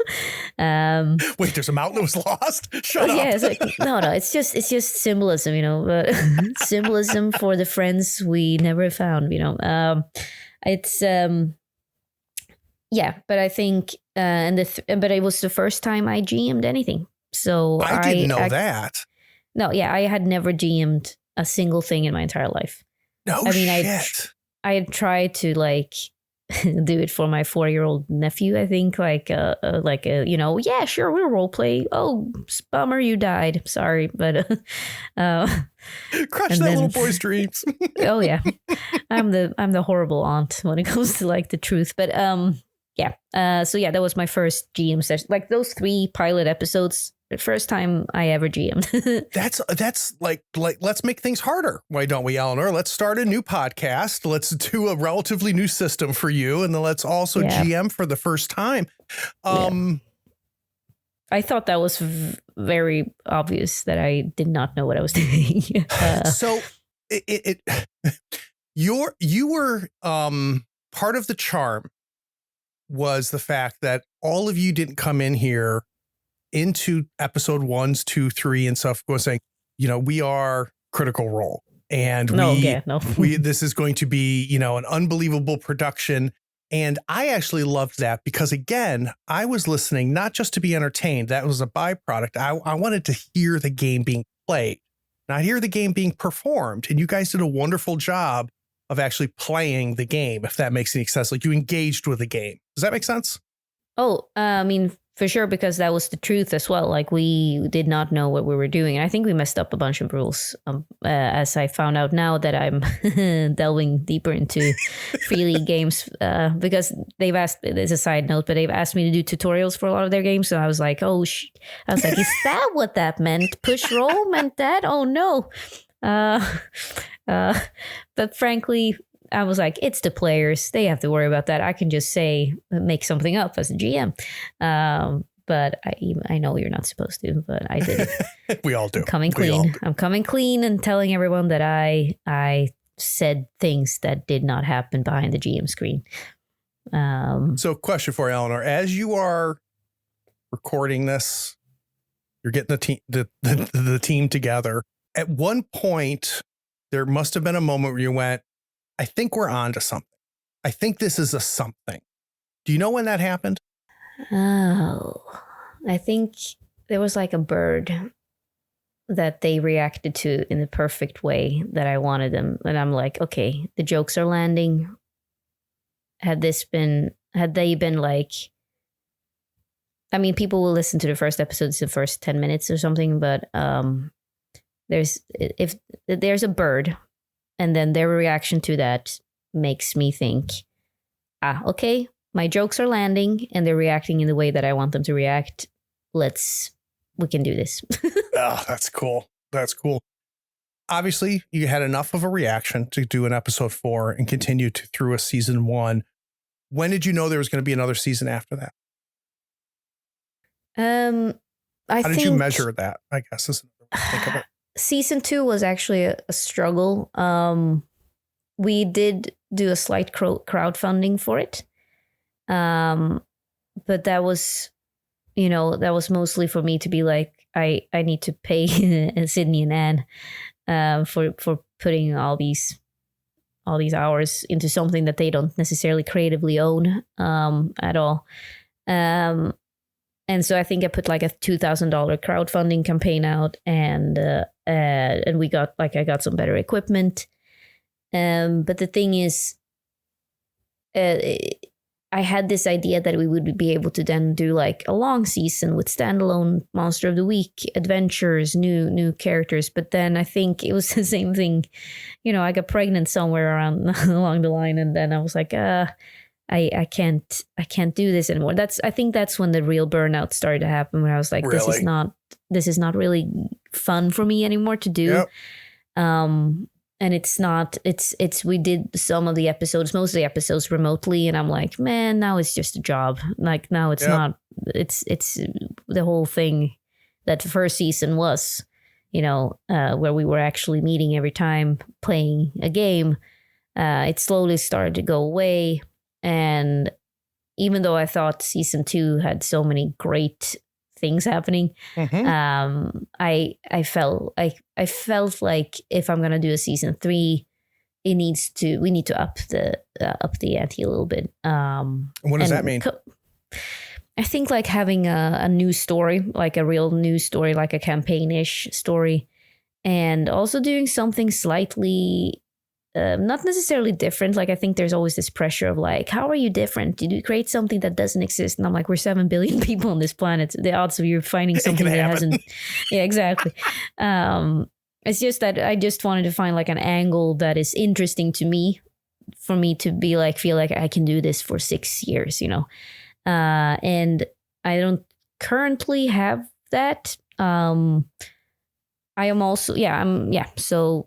Speaker 2: Wait, there's a mountain that was lost? Shut up.
Speaker 4: Yeah, it's like, no, it's just symbolism, but symbolism for the friends we never found, it's yeah, but I think but it was the first time I GM'd anything, so
Speaker 2: I didn't know that.
Speaker 4: No, yeah, I had never GM'd a single thing in my entire life.
Speaker 2: No, shit.
Speaker 4: I had tried to like do it for my 4-year-old nephew, I think, yeah, sure, we'll role play. Oh, bummer, you died. Sorry, but
Speaker 2: crush that little boy's dreams.
Speaker 4: Oh yeah, I'm the horrible aunt when it comes to like the truth. But yeah, so yeah, that was my first GM session. Like those 3 pilot episodes. The first time I ever GM'd.
Speaker 2: That's like let's make things harder. Why don't we, Ellinor? Let's start a new podcast. Let's do a relatively new system for you, and then let's also GM for the first time. I
Speaker 4: thought that was very obvious that I did not know what I was doing.
Speaker 2: So you were part of the charm was the fact that all of you didn't come in here into episode 1, 2, 3 and stuff going saying, we are Critical Role, and this is going to be, an unbelievable production. And I actually loved that because, again, I was listening not just to be entertained. That was a byproduct. I wanted to hear the game being played, not hear the game being performed. And you guys did a wonderful job of actually playing the game, if that makes any sense. Like you engaged with the game. Does that make sense?
Speaker 4: Oh, I mean, for sure, because that was the truth as well. Like we did not know what we were doing. And I think we messed up a bunch of rules, as I found out now that I'm delving deeper into Free League games, because they've asked, as a side note, but they've asked me to do tutorials for a lot of their games. So I was like, is that what that meant? Push roll meant that? Oh no. But frankly, I was like, it's the players. They have to worry about that. I can just make something up as a GM. But I know you're not supposed to, but I did it.
Speaker 2: We all do.
Speaker 4: I'm coming clean and telling everyone that I said things that did not happen behind the GM screen.
Speaker 2: So question for you, Ellinor, as you are recording this, you're getting the team together. At one point, there must have been a moment where you went, I think we're on to something. I think this is a something. Do you know when that happened?
Speaker 4: Oh, I think there was like a bird that they reacted to in the perfect way that I wanted them. And I'm like, okay, the jokes are landing. Had they been like, I mean, people will listen to the first episodes, the first 10 minutes or something, but if there's a bird, and then their reaction to that makes me think, okay, my jokes are landing and they're reacting in the way that I want them to react. We can do this.
Speaker 2: Oh, that's cool. That's cool. Obviously, you had enough of a reaction to do an episode 4 and continue through a season 1. When did you know there was going to be another season after that?
Speaker 4: How
Speaker 2: did you measure that? I guess is another way to think of it.
Speaker 4: season 2 was actually a struggle. We did do a slight crowdfunding for it. But that was, that was mostly for me to be like, I need to pay Sydney and Anne for putting all these hours into something that they don't necessarily creatively own at all. And so I think I put like a $2,000 crowdfunding campaign out, and we got I got some better equipment. But the thing is, I had this idea that we would be able to then do like a long season with standalone Monster of the Week adventures, new characters. But then I think it was the same thing. I got pregnant somewhere around along the line, and then I was like, I can't do this anymore. I think that's when the real burnout started to happen, where I was like,
Speaker 2: really?
Speaker 4: this is not really fun for me anymore to do. Yep. And we did some of the episodes, most of the episodes remotely. And I'm like, man, now it's just a job. Like now it's not, it's the whole thing that the first season was, where we were actually meeting every time playing a game. It slowly started to go away. And even though I thought season 2 had so many great things happening, I felt like if I'm gonna do a season 3, we need to up the ante a little bit.
Speaker 2: What does that mean?
Speaker 4: I think like having a new story, like a real news story, like a campaign-ish story, and also doing something slightly not necessarily different. Like I think there's always this pressure of like, how are you different? Did you create something that doesn't exist? And I'm like, we're 7 billion people on this planet. The odds of you finding something that hasn't. Yeah, exactly. It's just that I just wanted to find like an angle that is interesting to me, for me to be like, feel like I can do this for 6 years, and I don't currently have that. I am also, so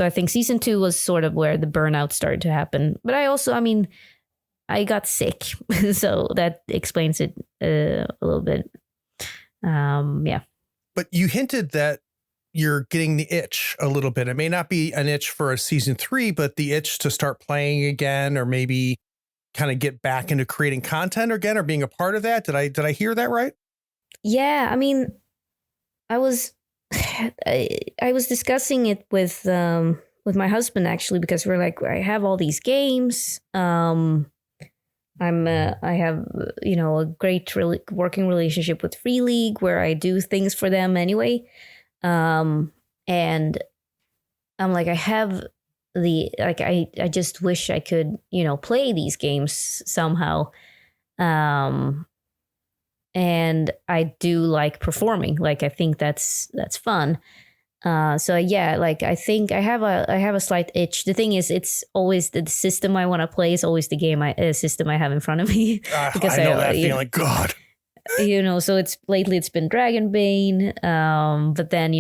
Speaker 4: I think season 2 was sort of where the burnout started to happen. But I got sick. So that explains it a little bit.
Speaker 2: But you hinted that you're getting the itch a little bit. It may not be an itch for a season 3, but the itch to start playing again, or maybe kind of get back into creating content again, or being a part of that. Did I hear that right? Yeah.
Speaker 4: I was discussing it with my husband, actually, because we're like, I have all these games. I have a great working relationship with Free League, where I do things for them anyway. And I'm like, I have I just wish I could play these games somehow. And I do like performing. Like, I think that's fun. So yeah, like I think I have a slight itch. The thing is, it's always the system I want to play is always the system I have in front of me.
Speaker 2: Because I know that feeling. God.
Speaker 4: So it's been Dragonbane. But then,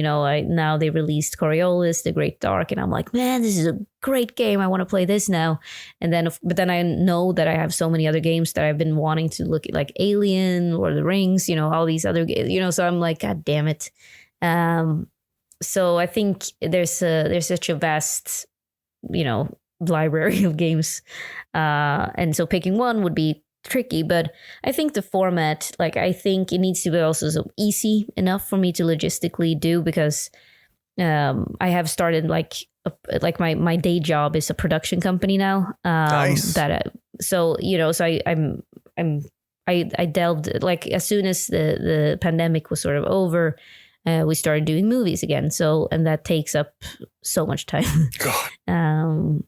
Speaker 4: now they released Coriolis, The Great Dark, and I'm like, man, this is a great game. I want to play this now. But then I know that I have so many other games that I've been wanting to look at, like Alien, Lord of the Rings, all these other games, so I'm like, God damn it. So I think there's such a vast, library of games. And so picking one would be tricky, but I think the format, I think it needs to be also so easy enough for me to logistically do, because I have started my day job is a production company now.
Speaker 2: Nice.
Speaker 4: I delved, as soon as the pandemic was sort of over, we started doing movies again. So, and that takes up so much time.
Speaker 2: God.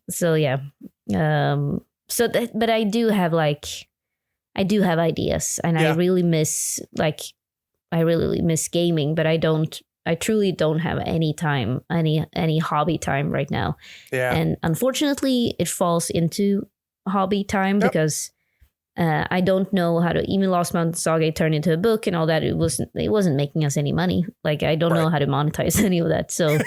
Speaker 4: So yeah. But I do have ideas, and I really miss gaming, but I truly don't have any time, any hobby time right now.
Speaker 2: Yeah.
Speaker 4: And unfortunately it falls into hobby time because I don't know how to, even Lost Mountain Saga turned into a book and all that. It wasn't making us any money. I don't know how to monetize any of that. So,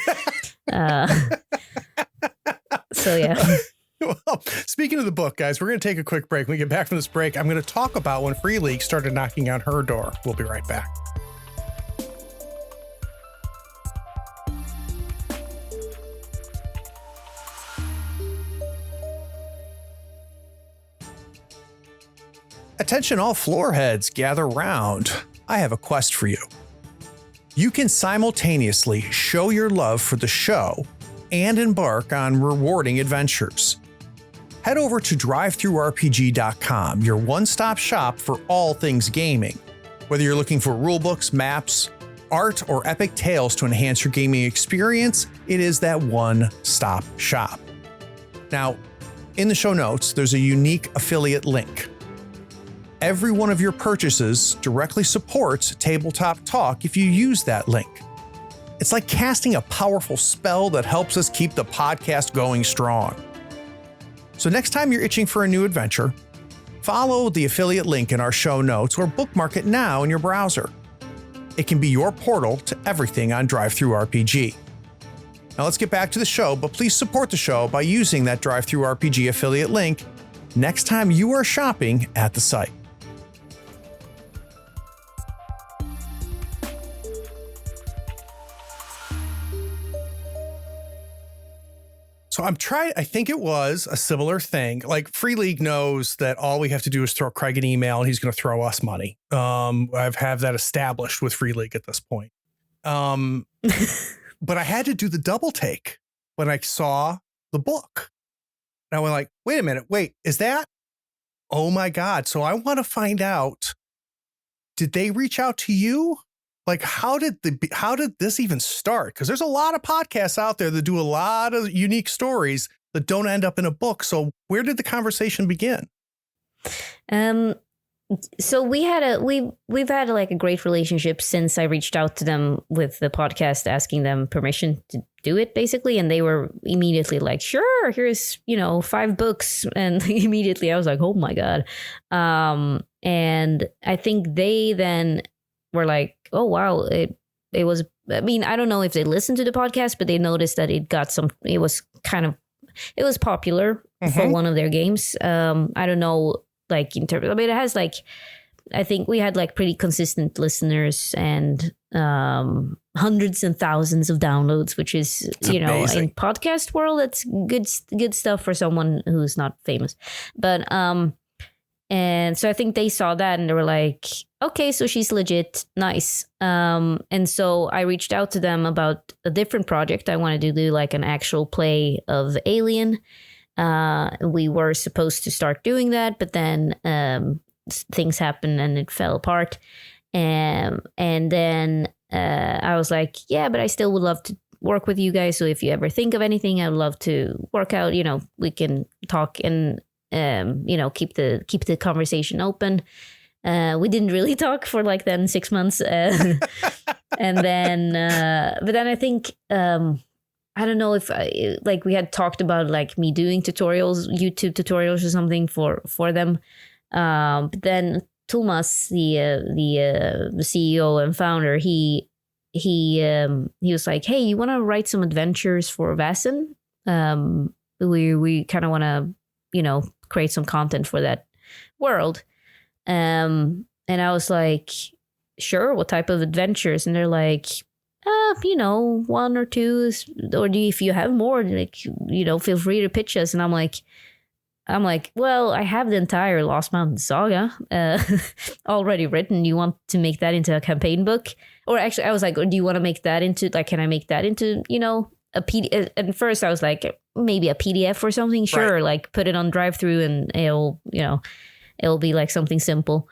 Speaker 4: so yeah.
Speaker 2: Well, speaking of the book, guys, we're going to take a quick break. When we get back from this break, I'm going to talk about when Free League started knocking on her door. We'll be right back. Attention all floor heads, gather round. I have a quest for you. You can simultaneously show your love for the show and embark on rewarding adventures. Head over to drivethrurpg.com, your one-stop shop for all things gaming. Whether you're looking for rulebooks, maps, art, or epic tales to enhance your gaming experience, it is that one-stop shop. Now, in the show notes, there's a unique affiliate link. Every one of your purchases directly supports Tabletop Talk if you use that link. It's like casting a powerful spell that helps us keep the podcast going strong. So next time you're itching for a new adventure, follow the affiliate link in our show notes or bookmark it now in your browser. It can be your portal to everything on DriveThruRPG. Now let's get back to the show, but please support the show by using that DriveThruRPG affiliate link next time you are shopping at the site. So I think it was a similar thing. Like Free League knows that all we have to do is throw Craig an email and he's going to throw us money. I've have that established with Free League at this point. But I had to do the double take when I saw the book. And I went like, wait a minute, is that? Oh my God. So I want to find out, did they reach out to you? Like, how did this even start? Because there's a lot of podcasts out there that do a lot of unique stories that don't end up in a book. So where did the conversation begin?
Speaker 4: So we've had like a great relationship since I reached out to them with the podcast, asking them permission to do it, basically. And they were immediately like, sure, here's, 5 books. And immediately I was like, oh my God. And I think they then were like, oh, wow, it was, I mean, I don't know if they listened to the podcast, but they noticed that it was popular for one of their games. I don't know, like in terms, I mean, it has like, I think we had like pretty consistent listeners and hundreds and thousands of downloads, which is, amazing. In podcast world, that's good stuff for someone who's not famous. But, and so I think they saw that and they were like, okay, so she's legit. Nice. And so I reached out to them about a different project. I wanted to do like an actual play of Alien. We were supposed to start doing that, but then things happened and it fell apart. And then I was like, yeah, but I still would love to work with you guys. So if you ever think of anything, I'd love to work out, we can talk and keep the conversation open. We didn't really talk for like then 6 months. And then, but then I think, I don't know if we had talked about like me doing tutorials, YouTube tutorials or something for them. But then Thomas, the CEO and founder, he was like, hey, you want to write some adventures for Vaesen? We kind of want to, create some content for that world. And I was like, sure, what type of adventures? And they're like, 1 or 2, or if you have more, like, feel free to pitch us. And I'm like, well, I have the entire Lost Mountain Saga already written. You want to make that into a campaign book? Or actually, I was like, do you want to make that into, like, can I make that into, a PDF? And first I was like, maybe a PDF or something. Sure. Right. Like put it on drive-through and it'll be like something simple.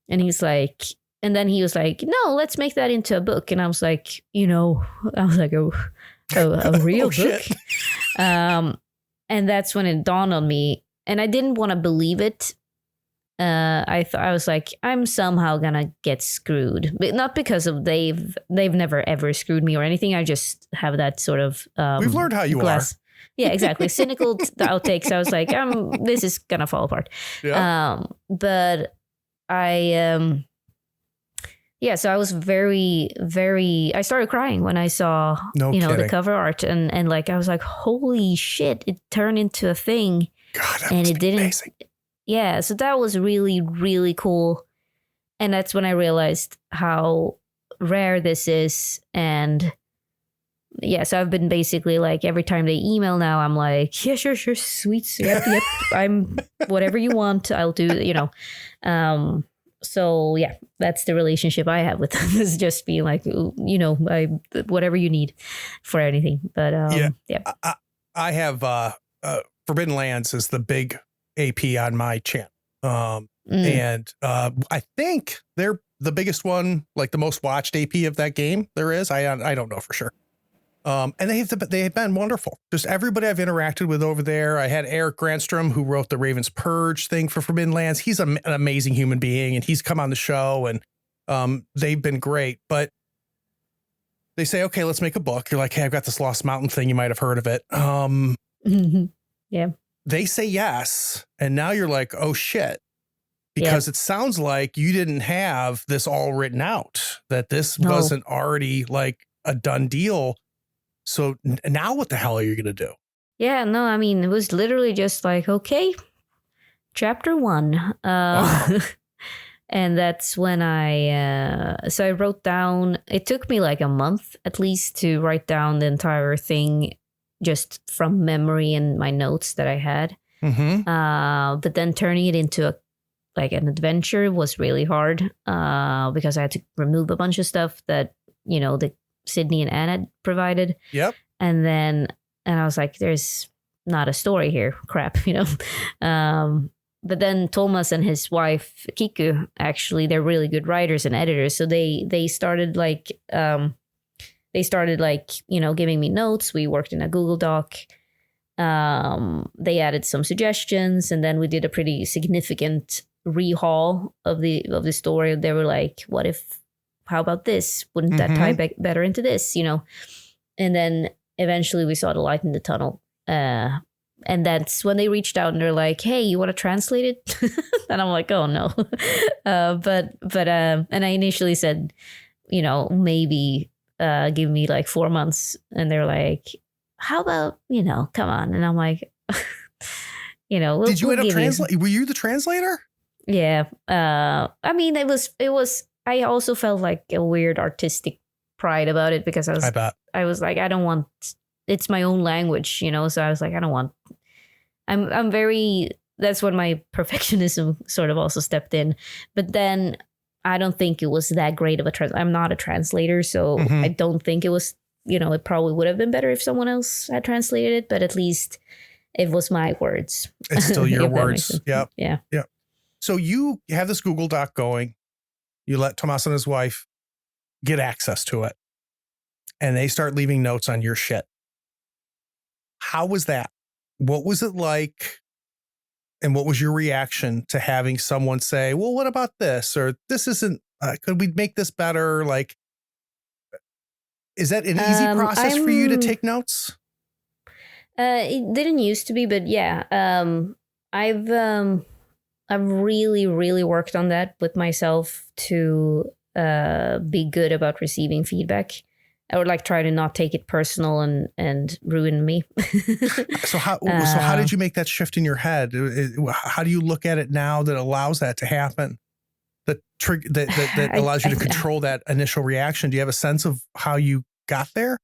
Speaker 4: And and then he was like, no, let's make that into a book. And I was like, a real book. And that's when it dawned on me, and I didn't want to believe it. I was like, I'm somehow gonna get screwed, but not because of they've never ever screwed me or anything. I just have that sort of
Speaker 2: we've learned how you are.
Speaker 4: Yeah, exactly. Cynical outtakes. I was like, this is gonna fall apart. Yeah. But I so I was very, very, I started crying when I saw the cover art and like I was like, holy shit, it turned into a thing.
Speaker 2: God, that
Speaker 4: and it didn't
Speaker 2: amazing.
Speaker 4: Yeah, so that was really, really cool. And that's when I realized how rare this is and yeah, so I've been basically like every time they email now, I'm like, yeah, sure, sweet, yep, I'm whatever you want, I'll do. So yeah, that's the relationship I have with them, is just being like, whatever you need for anything. But yeah.
Speaker 2: I have Forbidden Lands is the big AP on my channel. And I think they're the biggest one, like the most watched AP of that game there is. I don't know for sure. And they've been wonderful. Just everybody I've interacted with over there. I had Eric Grandstrom, who wrote the Raven's Purge thing for Forbidden Lands. He's an amazing human being, and he's come on the show, and they've been great. But they say, okay, let's make a book. You're like, hey, I've got this Lost Mountain thing. You might have heard of it.
Speaker 4: Yeah.
Speaker 2: They say yes. And now you're like, oh shit. Because it sounds like you didn't have this all written out, that this wasn't already like a done deal. So now what the hell are you going to do?
Speaker 4: Yeah, no, I mean, it was literally just like, okay, chapter 1.
Speaker 2: Wow.
Speaker 4: And that's when I wrote down, it took me like a month at least to write down the entire thing just from memory and my notes that I had. But then turning it into an adventure was really hard because I had to remove a bunch of stuff that, that Sydney and Anna provided.
Speaker 2: Yep.
Speaker 4: And I was like, there's not a story here. Crap, But then Thomas and his wife Kiku, actually, they're really good writers and editors. So they started giving me notes. We worked in a Google Doc. They added some suggestions, and then we did a pretty significant rehaul of the story. They were like, how about this? Wouldn't that tie better into this? And then eventually we saw the light in the tunnel. And that's when they reached out and they're like, hey, you want to translate it? And I'm like, oh no. And I initially said, maybe give me like 4 months. And they're like, how about, come on. And I'm like,
Speaker 2: Did you end up translating? Were you the translator?
Speaker 4: Yeah. I mean, it was, I also felt like a weird artistic pride about it because I was like, I don't want, it's my own language, so I was like, I don't want, I'm very, that's when my perfectionism sort of also stepped in. But then I don't think it was that great of I'm not a translator, so I don't think it was, it probably would have been better if someone else had translated it, but at least it was my words.
Speaker 2: It's still your words. Yep.
Speaker 4: Yeah.
Speaker 2: Yeah. So you have this Google Doc going, you let Tomas and his wife get access to it, and they start leaving notes on your shit. How was that? What was it like? And what was your reaction to having someone say, well, what about this? Or this isn't, could we make this better? Like, is that an easy process for you to take notes?
Speaker 4: It didn't used to be, but yeah. I've really, really worked on that with myself to be good about receiving feedback. I would try to not take it personal and ruin me.
Speaker 2: So how did you make that shift in your head? How do you look at it now that allows that to happen? That allows you to control that initial reaction. Do you have a sense of how you got there?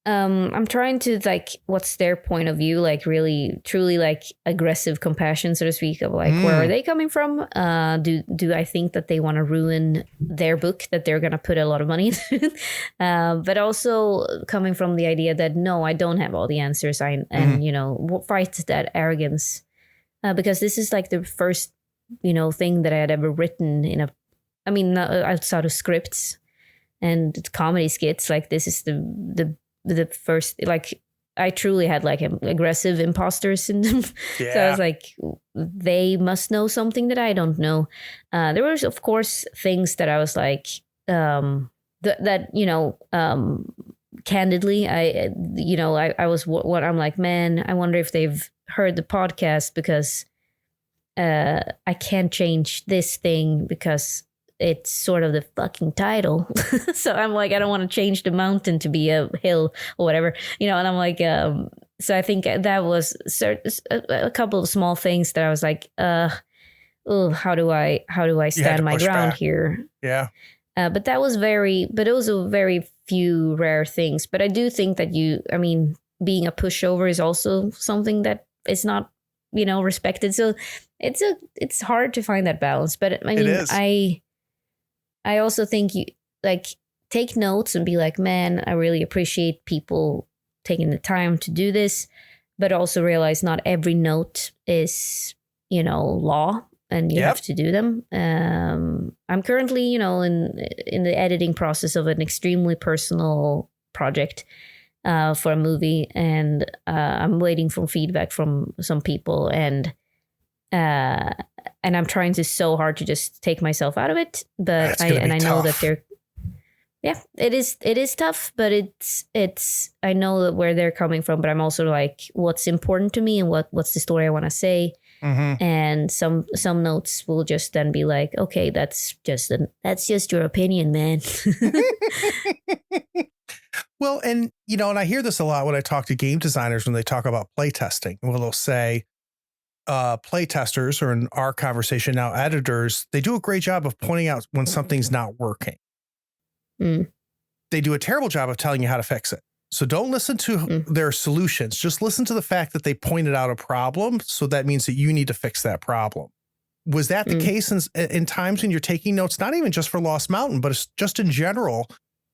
Speaker 4: I'm trying to what's their point of view, really truly aggressive compassion, so to speak, of where are they coming from? Do I think that they want to ruin their book that they're going to put a lot of money into? But also coming from the idea that no, I don't have all the answers. And fight that arrogance, because this is the first, thing that I had ever written outside of scripts and comedy skits. This is the first, I truly had an aggressive imposter syndrome. Yeah. So I was like, they must know something that I don't know. There was, of course, things that I was like, candidly, I was what I'm like, man, I wonder if they've heard the podcast because I can't change this thing because it's sort of the fucking title. So I'm like, I don't want to change the mountain to be a hill or whatever, and I'm like, so I think that was a couple of small things that I was like, how do I stand my ground
Speaker 2: back
Speaker 4: here?
Speaker 2: Yeah.
Speaker 4: But it was a very few rare things. But I do think that being a pushover is also something that is not, respected. So it's hard to find that balance. But I mean, I also think you take notes and be like, man, I really appreciate people taking the time to do this, but also realize not every note is, law, and you have to do them. I'm currently, in the editing process of an extremely personal project for a movie, and I'm waiting for feedback from some people, and I'm trying so hard to just take myself out of it. But I know that they're. Yeah, it is tough, but it's I know that where they're coming from, but I'm also like, what's important to me and what's the story I want to say. Mm-hmm. And some notes will just then be like, okay, that's just your opinion, man.
Speaker 2: Well, and and I hear this a lot when I talk to game designers when they talk about playtesting. Well, they'll say playtesters, or in our conversation now, editors, they do a great job of pointing out when something's not working. They do a terrible job of telling you how to fix it. So don't listen to their solutions. Just listen to the fact that they pointed out a problem. So that means that you need to fix that problem. Was that the case in times when you're taking notes, not even just for Lost Mountain, but it's just in general?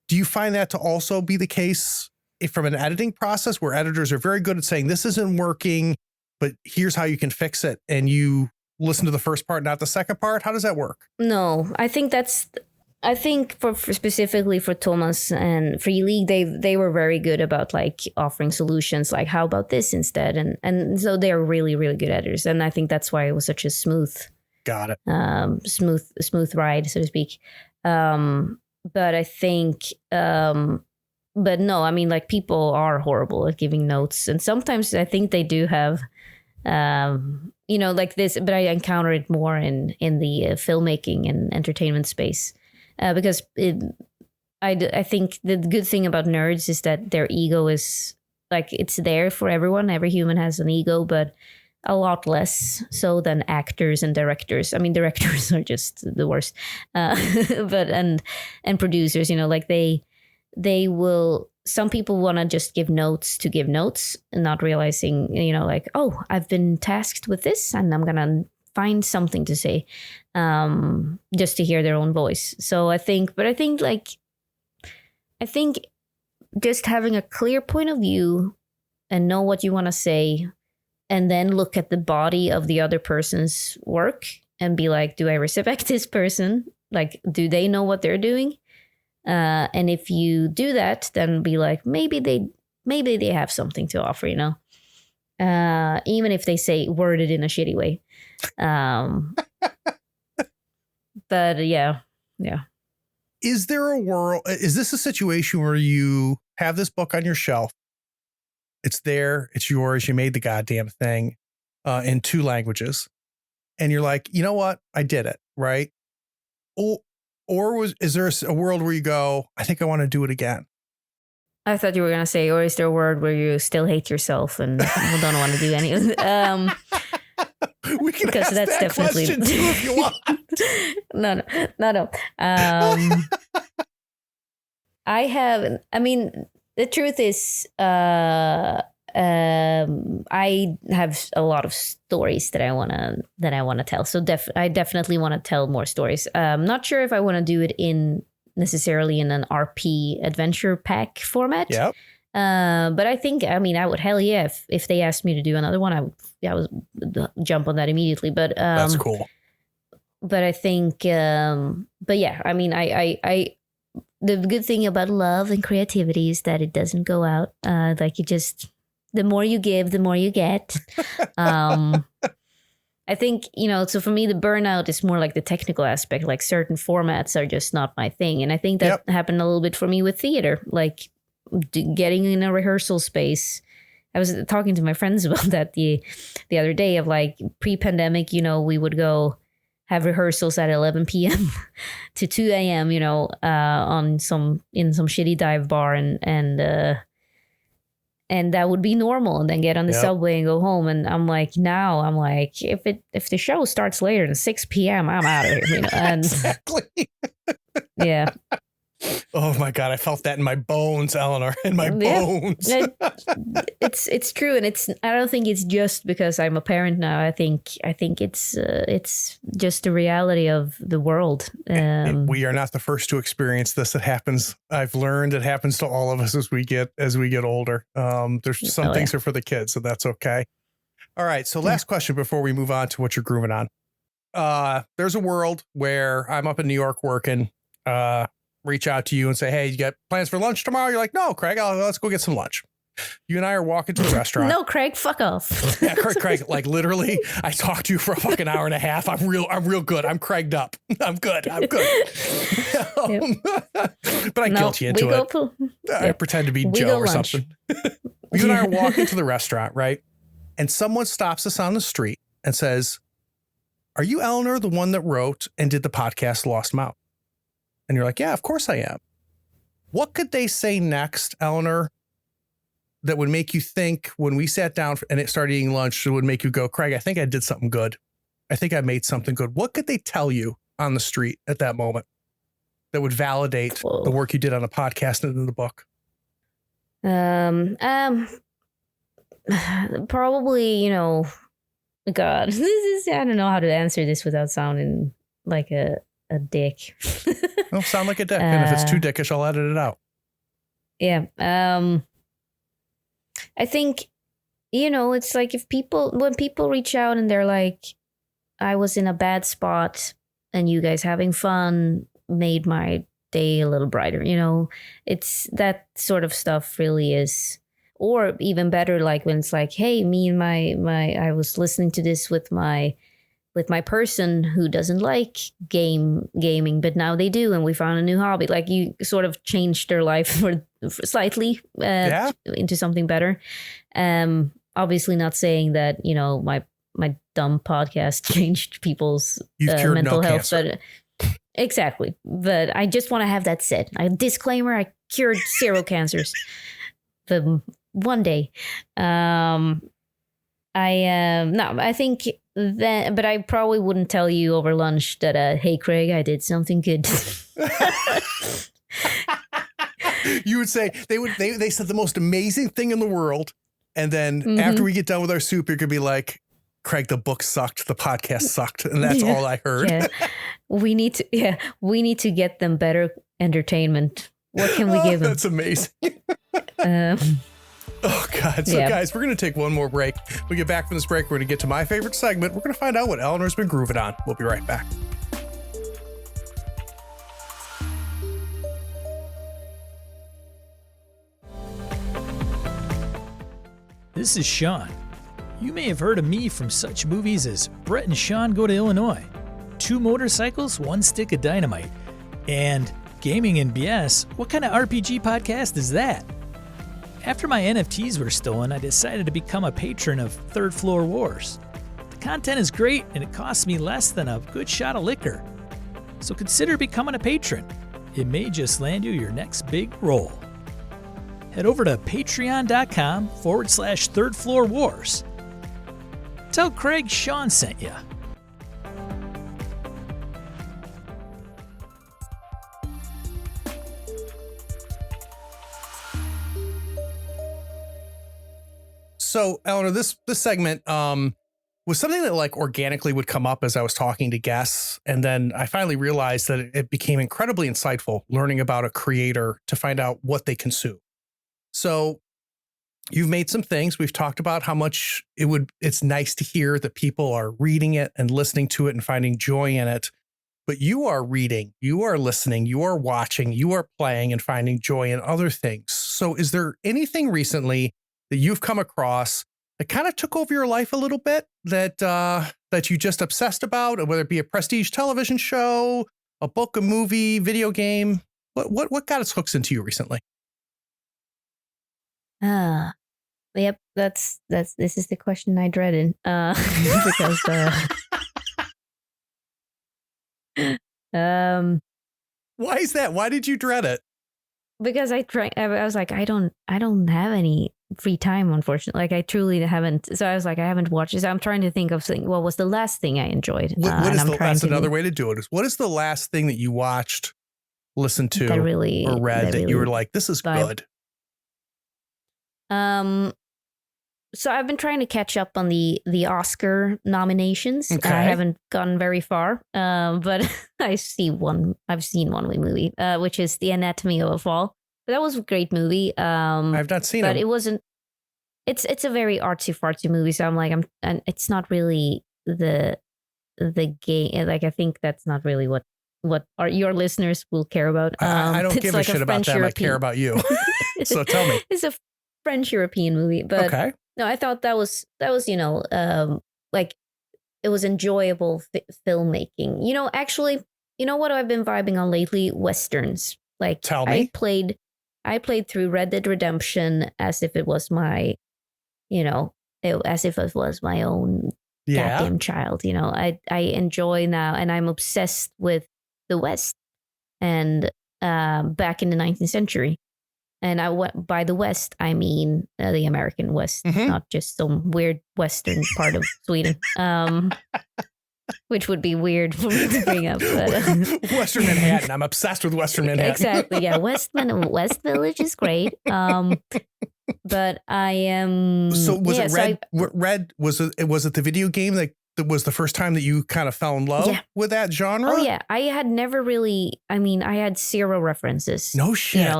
Speaker 2: Do you find that to also be the case from an editing process where editors are very good at saying, this isn't working, but here's how you can fix it, and you listen to the first part, not the second part? How does that work?
Speaker 4: No, I think for specifically for Thomas and Free League, they were very good about offering solutions, like how about this instead, and so they're really, really good editors, and I think that's why it was such a smooth ride, so to speak. But I think, but no, I mean, people are horrible at giving notes, and sometimes I think they do have, this, but I encounter it more in the filmmaking and entertainment space. Because I think the good thing about nerds is that their ego is it's there for everyone. Every human has an ego, but a lot less so than actors and directors. I mean, directors are just the worst. But and producers, they will. Some people want to just give notes to give notes and not realizing, oh, I've been tasked with this and I'm gonna find something to say, just to hear their own voice. So I think just having a clear point of view and know what you want to say, and then look at the body of the other person's work and be like, do I respect this person? Do they know what they're doing? And if you do that, then be like, maybe they have something to offer, even if they say worded in a shitty way. But yeah.
Speaker 2: Is this a situation where you have this book on your shelf? It's there, it's yours, you made the goddamn thing in 2 languages, and you're like, you know what? I did it, right? Or is there a world where you go, I think I want to do it again?
Speaker 4: I thought you were going to say, or is there a word where you still hate yourself and don't want to do any of it?
Speaker 2: We can ask that's that definitely question too if you want.
Speaker 4: No. The truth is, I have a lot of stories that I want to tell. So I definitely want to tell more stories. I'm not sure if I want to do it necessarily in an RP adventure pack format. Yep. But I think, I would, hell yeah, if they asked me to do another one, I would jump on that immediately. But
Speaker 2: that's cool.
Speaker 4: But I think, but yeah, the good thing about love and creativity is that it doesn't go out. The more you give, the more you get. I think, so for me, the burnout is more like the technical aspect, certain formats are just not my thing. And I think that happened a little bit for me with theater, getting in a rehearsal space. I was talking to my friends about that the other day of pre-pandemic, we would go have rehearsals at 11 p.m. to 2 a.m., in some shitty dive bar and that would be normal, and then get on the subway and go home. And now I'm like, if the show starts later than 6 p.m., I'm out of here, And
Speaker 2: exactly.
Speaker 4: Yeah.
Speaker 2: Oh my God, I felt that in my bones, Ellinor, in my bones.
Speaker 4: It's true, and I don't think it's just because I'm a parent now. I think it's just the reality of the world.
Speaker 2: We are not the first to experience this. It happens. I've learned it happens to all of us as we get older. There's some things are for the kids, so that's okay. All right. So last question before we move on to what you're grooving on. There's a world where I'm up in New York working. Reach out to you and say, hey, you got plans for lunch tomorrow? You're like, no, Craig, let's go get some lunch. You and I are walking to the restaurant.
Speaker 4: No, Craig, fuck off.
Speaker 2: Yeah, Craig, like literally, I talked to you for a fucking hour and a half. I'm real good. I'm Craig'd up. I'm good. But I guilt you into it. I pretend to be Joe or something. You and I are walking to the restaurant, right? And someone stops us on the street and says, are you Ellinor, the one that wrote and did the podcast Lost Mouth? And you're like, yeah, of course I am. What could they say next, Ellinor, that would make you think when we sat down and it started eating lunch, it would make you go, Craig, I think I did something good. I think I made something good. What could they tell you on the street at that moment that would validate the work you did on the podcast and in the book?
Speaker 4: Probably, God, I don't know how to answer this without sounding like a dick.
Speaker 2: Well, sound like a dick. And if it's too dickish, I'll edit it out.
Speaker 4: Yeah. I think, it's like when people reach out and they're like, I was in a bad spot and you guys having fun made my day a little brighter. It's that sort of stuff really is, or even better, like when it's like, hey, me and I was listening to this with my person who doesn't like gaming, but now they do, and we found a new hobby. Like you sort of changed their life for slightly into something better. Obviously, not saying that my dumb podcast changed people's mental health, but exactly. But I just want to have that said. A disclaimer: I cured 0 cancers. The one day, I think. Then, but I probably wouldn't tell you over lunch that, hey, Craig, I did something good.
Speaker 2: You would say they said the most amazing thing in the world. And then after we get done with our soup, you're going to be like, Craig, the book sucked. The podcast sucked. And that's all I heard.
Speaker 4: Yeah. We need to get them better entertainment. What can we give them?
Speaker 2: That's amazing. Oh, God. So, guys, we're going to take one more break. When we get back from this break, we're going to get to my favorite segment. We're going to find out what Ellinor's been grooving on. We'll be right back.
Speaker 5: This is Sean. You may have heard of me from such movies as Brett and Sean Go to Illinois, 2 Motorcycles, 1 Stick of Dynamite, and Gaming and BS. What kind of RPG podcast is that? After my NFTs were stolen, I decided to become a patron of Third Floor Wars. The content is great and it costs me less than a good shot of liquor. So consider becoming a patron. It may just land you your next big role. Head over to patreon.com/Third Floor Wars. Tell Craig Sean sent you.
Speaker 2: So, Ellinor, this segment was something that like organically would come up as I was talking to guests. And then I finally realized that it became incredibly insightful learning about a creator to find out what they consume. So you've made some things. We've talked about how much it's nice to hear that people are reading it and listening to it and finding joy in it. But you are reading, you are listening, you are watching, you are playing and finding joy in other things. So is there anything recently that you've come across that kind of took over your life a little bit that you just obsessed about, whether it be a prestige television show, a book, a movie, video game? What got its hooks into you recently?
Speaker 4: Yep, this is the question I dreaded. Because
Speaker 2: why is that? Why did you dread it?
Speaker 4: Because I was like, I don't have any free time, unfortunately. Like I truly haven't. So I was like, I haven't watched this. I'm trying to think of something. What was the last thing I enjoyed?
Speaker 2: That's another way to do it. What is the last thing that you watched listened to
Speaker 4: that really
Speaker 2: or read that you were
Speaker 4: really
Speaker 2: like, this is
Speaker 4: vibe.
Speaker 2: good?
Speaker 4: So I've been trying to catch up on the Oscar nominations.
Speaker 2: Okay.
Speaker 4: I haven't gotten very far, but I've seen one movie, which is The Anatomy of a Fall. But that was a great movie.
Speaker 2: I've not seen
Speaker 4: but
Speaker 2: it.
Speaker 4: it wasn't. It's a very artsy fartsy movie. So and it's not really the game. Like I think that's not really what your listeners will care about.
Speaker 2: I don't give a shit about them. I care about you. So tell me.
Speaker 4: It's a French European movie, but
Speaker 2: Okay.
Speaker 4: no, I thought that was like it was enjoyable filmmaking. Actually, what I've been vibing on lately? Westerns. Like
Speaker 2: Tell me.
Speaker 4: I played through Red Dead Redemption as if it was my, as if it was my own goddamn child. I enjoy now, and I'm obsessed with the West and back in the 19th century. And by the West, I mean the American West, not just some weird Western part of Sweden, which would be weird for me to bring up. But,
Speaker 2: Western Manhattan. I'm obsessed with Western Manhattan.
Speaker 4: Exactly. Yeah. West Village is great. But I am.
Speaker 2: So was it Red? Red was it the video game that was the first time that you kind of fell in love with that genre?
Speaker 4: Oh yeah, I had never really. I mean, I had zero references.
Speaker 2: No shit.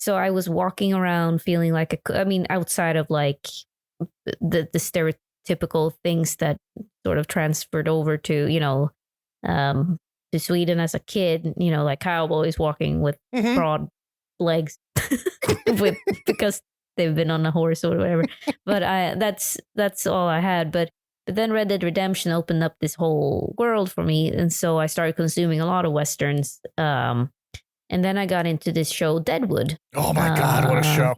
Speaker 4: So I was walking around feeling like outside of like the stereotypical things that sort of transferred over to to Sweden as a kid, like cowboys walking with broad legs because they've been on a horse or whatever. But that's all I had. But then Red Dead Redemption opened up this whole world for me, and so I started consuming a lot of Westerns. And then I got into this show, Deadwood.
Speaker 2: Oh my God, what a show.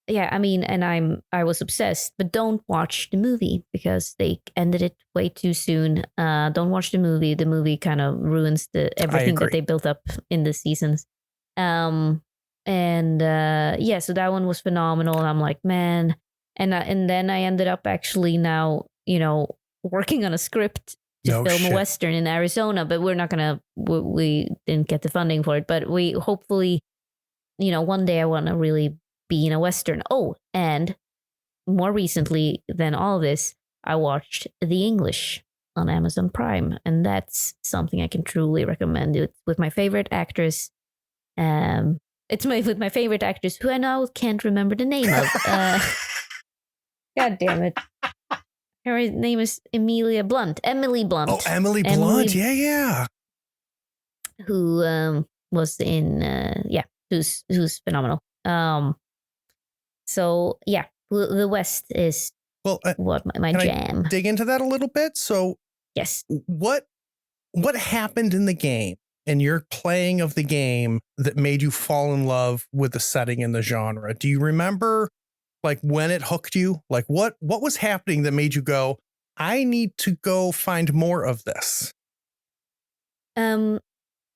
Speaker 4: Yeah, and I was obsessed, but don't watch the movie because they ended it way too soon. Don't watch the movie. The movie kind of ruins everything that they built up in the seasons. So that one was phenomenal. And I'm like, man. And then I ended up actually now, working on a script to film a Western in Arizona, but we didn't get the funding for it, but we hopefully, one day I want to really be in a Western. Oh, and more recently than all this, I watched The English on Amazon Prime, and that's something I can truly recommend. It's with my favorite actress. With my favorite actress, who I now can't remember the name of. God damn it. Her name is Emily Blunt.
Speaker 2: Oh, Emily Blunt. Yeah.
Speaker 4: Who was in who's phenomenal. So yeah, the West is what my jam.
Speaker 2: Dig into that a little bit. So
Speaker 4: yes,
Speaker 2: what happened in the game and your playing of the game that made you fall in love with the setting and the genre? Do you remember like when it hooked you? Like what was happening that made you go, I need to go find more of this?
Speaker 4: I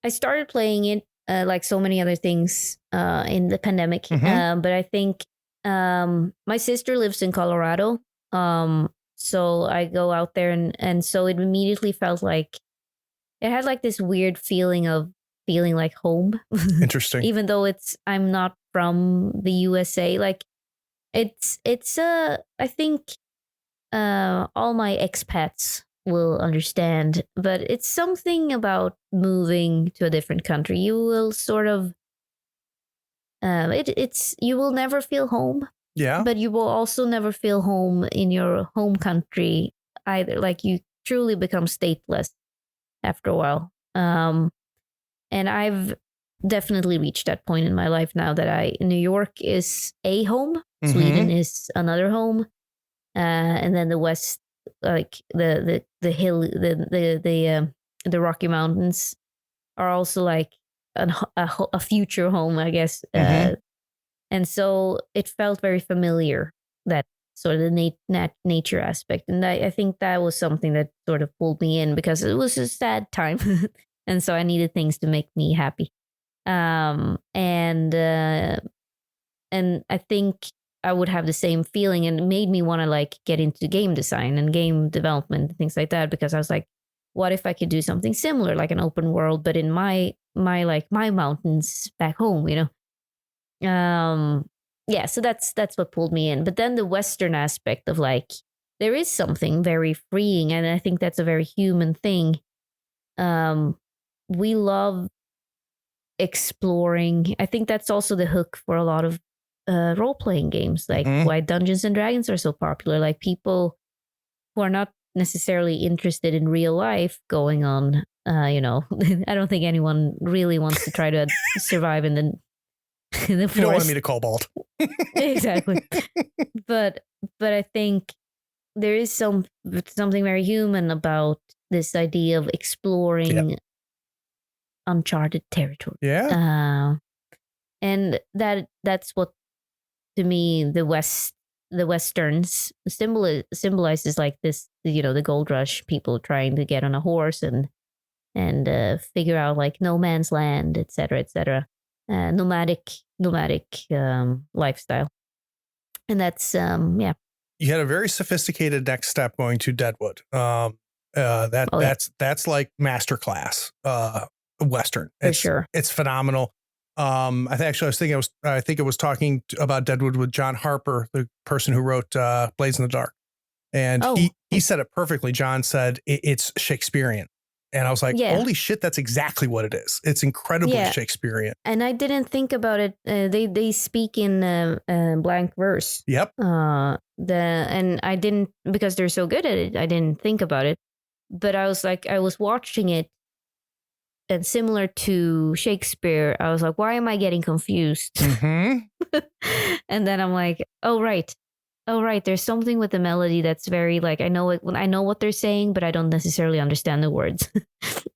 Speaker 4: started playing it like so many other things in the pandemic. But I think my sister lives in Colorado. So I go out there and so it immediately felt like it had like this weird feeling of feeling like home.
Speaker 2: Interesting.
Speaker 4: Even though I'm not from the USA, like it's I think all my expats will understand, but it's something about moving to a different country. You will sort of you will never feel home.
Speaker 2: Yeah.
Speaker 4: But you will also never feel home in your home country either. Like you truly become stateless after a while. And I've definitely reached that point in my life now that New York is a home, Sweden is another home, and then the West, like the hill, the Rocky Mountains, are also like a future home, I guess. And so it felt very familiar, that sort of the nature aspect, and I think that was something that sort of pulled me in because it was a sad time, and so I needed things to make me happy. And I think I would have the same feeling, and it made me want to like get into game design and game development and things like that, because I was like, what if I could do something similar, like an open world, but in my mountains back home, yeah, so that's what pulled me in. But then the Western aspect of like, there is something very freeing, and I think that's a very human thing. We love exploring. I think that's also the hook for a lot of role-playing games, like why Dungeons and Dragons are so popular. Like people who are not necessarily interested in real life going on, I don't think anyone really wants to try to survive in the forest.
Speaker 2: You don't want me to cobalt.
Speaker 4: Exactly. But I think there is something very human about this idea of exploring uncharted territory.
Speaker 2: Yeah.
Speaker 4: And that's what, to me, the Westerns symbolizes, like this, the gold rush, people trying to get on a horse and figure out like no man's land, etc. Nomadic lifestyle. And that's
Speaker 2: You had a very sophisticated next step going to Deadwood. That's like masterclass Western.
Speaker 4: For sure.
Speaker 2: It's phenomenal. I think it was talking about Deadwood with John Harper, the person who wrote Blades in the Dark. And he said it perfectly. John said it's Shakespearean. And I was like, holy shit, that's exactly what it is. It's incredibly Shakespearean.
Speaker 4: And I didn't think about it. They speak in blank verse.
Speaker 2: Yep.
Speaker 4: And I didn't, because they're so good at it, I didn't think about it. But I was watching it, and similar to Shakespeare, I was like, why am I getting confused?
Speaker 2: Mm-hmm.
Speaker 4: And then I'm like, oh right, there's something with the melody that's very like, I know what they're saying, but I don't necessarily understand the words.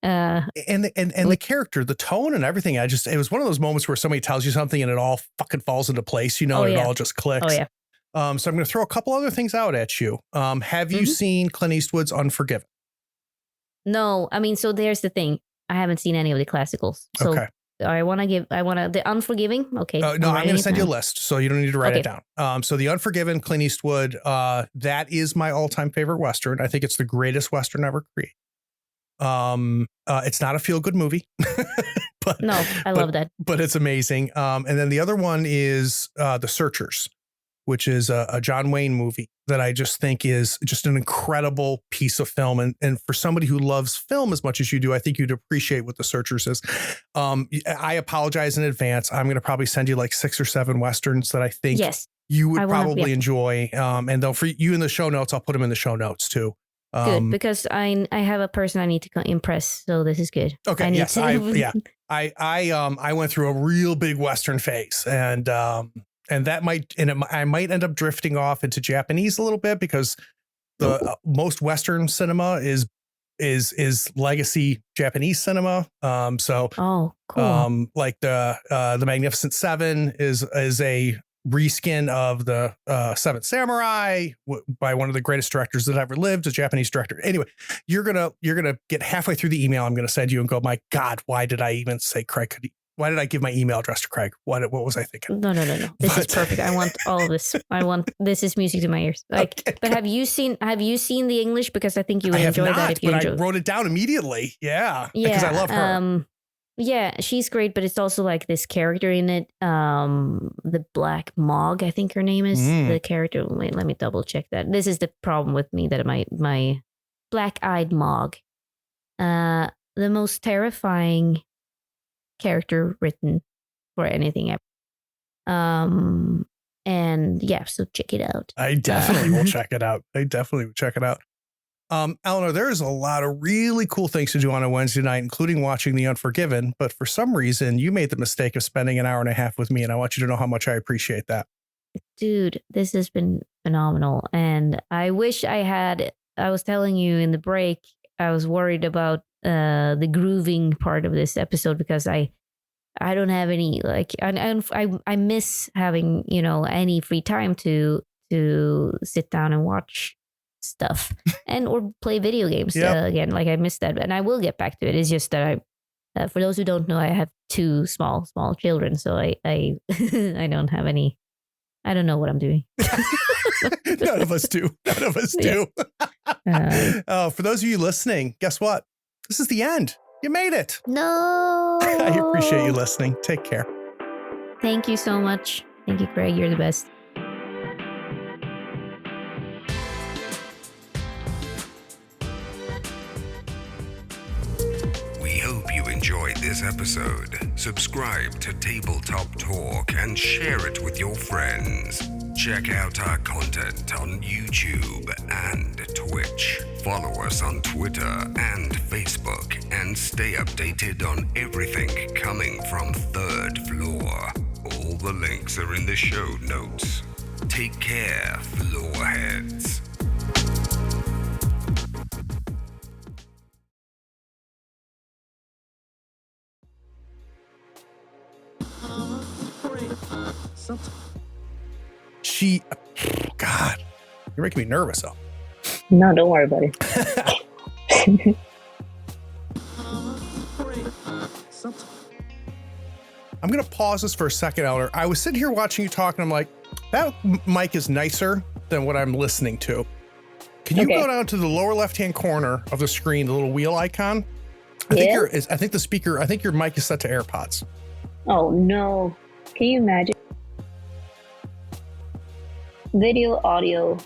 Speaker 2: And the character, the tone and everything, it was one of those moments where somebody tells you something and it all fucking falls into place, and it all just clicks.
Speaker 4: Oh yeah.
Speaker 2: So I'm going to throw a couple other things out at you. Have you seen Clint Eastwood's Unforgiven?
Speaker 4: No, I mean, so there's the thing. I haven't seen any of the classicals. So
Speaker 2: okay.
Speaker 4: The Unforgiving. Okay.
Speaker 2: No, I'm going to send you a list, so you don't need to write it down. So the Unforgiven, Clint Eastwood, that is my all-time favorite Western. I think it's the greatest Western ever created. It's not a feel-good movie, but
Speaker 4: no, I love that.
Speaker 2: But it's amazing. And then the other one is The Searchers, which is a John Wayne movie that I just think is just an incredible piece of film. And for somebody who loves film as much as you do, I think you'd appreciate what The Searchers is. I apologize in advance. I'm going to probably send you like 6 or 7 Westerns that I think you would probably enjoy. And though for you in the show notes, I'll put them in the show notes too.
Speaker 4: Good, because I have a person I need to impress, so this is good.
Speaker 2: Okay, I went through a real big Western phase, and I might end up drifting off into Japanese a little bit, because the most Western cinema is legacy Japanese cinema.
Speaker 4: Cool.
Speaker 2: Like the Magnificent Seven is a reskin of the Seventh Samurai by one of the greatest directors that ever lived, a Japanese director. Anyway, you're gonna get halfway through the email I'm gonna send you and go, my God, why did I even say Craig? Why did I give my email address to Craig? What was I thinking?
Speaker 4: No. This is perfect. I want all of this. This is music to my ears. Okay. But have you seen the English? Because I think you would enjoy that if you enjoy.
Speaker 2: I wrote it down immediately. Yeah. Because I love her.
Speaker 4: Yeah, she's great, but it's also like this character in it, the Black Mog, I think her name is the character. Wait, let me double check that. This is the problem with me, that my Black-Eyed Mog, the most terrifying character written for anything ever. And yeah, so check it out.
Speaker 2: I definitely will check it out. Ellinor, there's a lot of really cool things to do on a Wednesday night, including watching The Unforgiven. But for some reason, you made the mistake of spending an hour and a half with me, and I want you to know how much I appreciate that.
Speaker 4: Dude, this has been phenomenal. And I wish I was telling you in the break, I was worried about the grooving part of this episode, because I don't have any, like, I miss having, any free time to sit down and watch stuff or play video games again. Like, I miss that, and I will get back to it. It's just that for those who don't know, I have 2 small children, so I I don't have any. I don't know what I'm doing.
Speaker 2: None of us do. For those of you listening, guess what? This is the end. You made it.
Speaker 4: No.
Speaker 2: I appreciate you listening. Take care.
Speaker 4: Thank you so much. Thank you, Craig. You're the best.
Speaker 6: We hope you enjoyed this episode. Subscribe to Tabletop Talk and share it with your friends. Check out our content on YouTube and Twitch. Follow us on Twitter and Facebook and stay updated on everything coming from Third Floor. All the links are in the show notes. Take care, floorheads.
Speaker 2: God, you're making me nervous though.
Speaker 1: No, don't worry about it.
Speaker 2: I'm going to pause this for a second, Elder. I was sitting here watching you talk and I'm like, that mic is nicer than what I'm listening to. Can you go down to the lower left-hand corner of the screen, the little wheel icon? I think your mic is set to AirPods.
Speaker 1: Oh no. Can you imagine? Video, audio.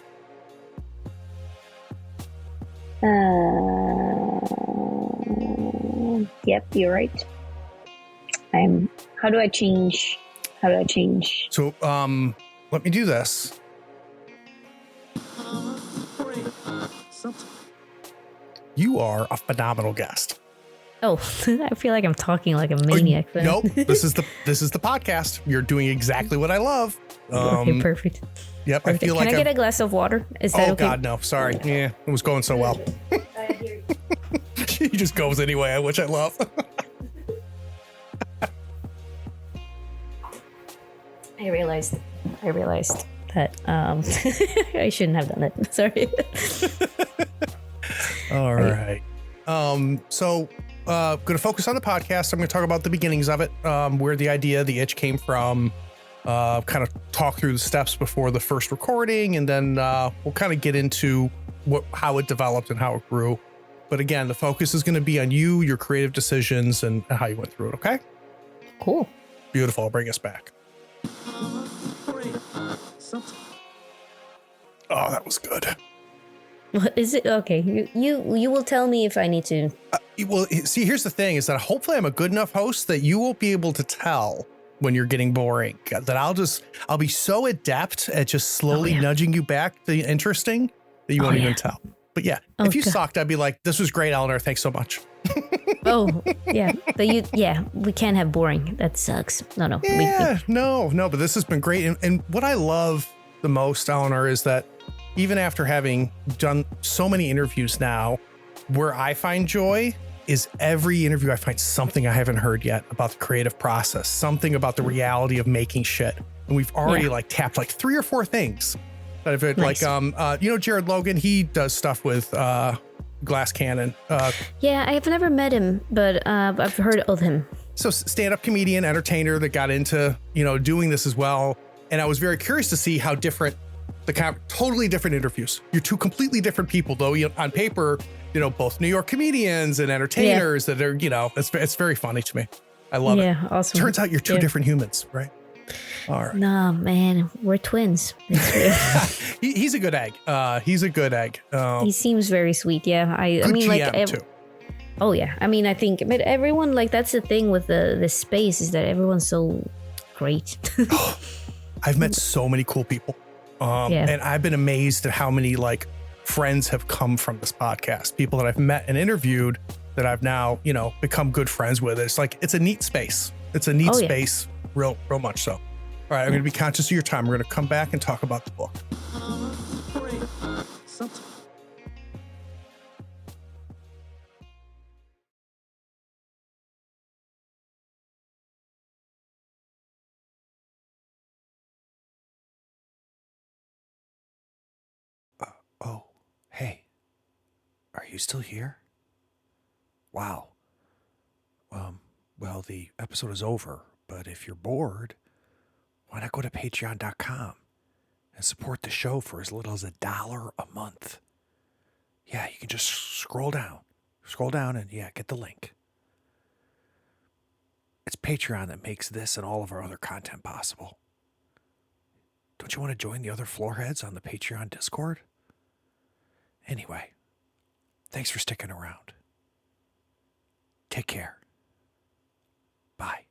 Speaker 1: Yep, you're right. How do I change?
Speaker 2: So, let me do this. You are a phenomenal guest.
Speaker 4: Oh, I feel like I'm talking like a maniac.
Speaker 2: Nope. This is the podcast. You're doing exactly what I love.
Speaker 4: Okay, perfect.
Speaker 2: Yep.
Speaker 4: Perfect.
Speaker 2: I feel
Speaker 4: Can
Speaker 2: like
Speaker 4: I get a glass of water? Is that okay?
Speaker 2: God, no. Sorry. Yeah, it was going so well. She just goes anyway, which I love.
Speaker 4: I realized that I shouldn't have done it. Sorry.
Speaker 2: All right. So going to focus on the podcast. I'm going to talk about the beginnings of it, where the idea, the itch came from, kind of talk through the steps before the first recording, and then we'll kind of get into how it developed and how it grew. But again, the focus is going to be on you, your creative decisions, and how you went through it. Okay?
Speaker 4: Cool.
Speaker 2: Beautiful. I'll bring us back. Oh, that was good.
Speaker 4: What is it? Okay, you will tell me if I need to.
Speaker 2: Well, see, here's the thing: is that hopefully I'm a good enough host that you will be able to tell when you're getting boring. That I'll be so adept at just slowly nudging you back to interesting that you won't even tell. But yeah, if you sucked, I'd be like, "This was great, Ellinor. Thanks so much."
Speaker 4: We can't have boring. That sucks. No.
Speaker 2: No. But this has been great, and what I love the most, Ellinor, is that even after having done so many interviews now, where I find joy is every interview I find something I haven't heard yet about the creative process, something about the reality of making shit. And we've already tapped 3 or 4 things that I've heard. Nice. Jared Logan, he does stuff with Glass Cannon.
Speaker 4: I have never met him, but I've heard of him.
Speaker 2: So stand-up comedian, entertainer that got into, doing this as well. And I was very curious to see how different totally different interviews. You're two completely different people, though. On paper, both New York comedians and entertainers that are, it's very funny to me. I love it.
Speaker 4: Yeah, awesome.
Speaker 2: Turns out you're two different humans, right? All right.
Speaker 4: No, man, we're twins.
Speaker 2: He's a good egg. He's a good egg.
Speaker 4: He seems very sweet. Yeah, I mean,
Speaker 2: GM too.
Speaker 4: Oh yeah, I mean, I think, but everyone, that's the thing with the space, is that everyone's so great.
Speaker 2: I've met so many cool people. And I've been amazed at how many friends have come from this podcast. People that I've met and interviewed that I've now, become good friends with. It's it's a neat space. It's a neat space, real much so. All right, I'm going to be conscious of your time. We're going to come back and talk about the book. Oh, hey, are you still here? Wow. Well, the episode is over, but if you're bored, why not go to patreon.com and support the show for as little as $1 a month? Yeah, you can just scroll down Scroll down and, get the link. It's Patreon that makes this and all of our other content possible. Don't you want to join the other floorheads on the Patreon Discord? Anyway, thanks for sticking around. Take care.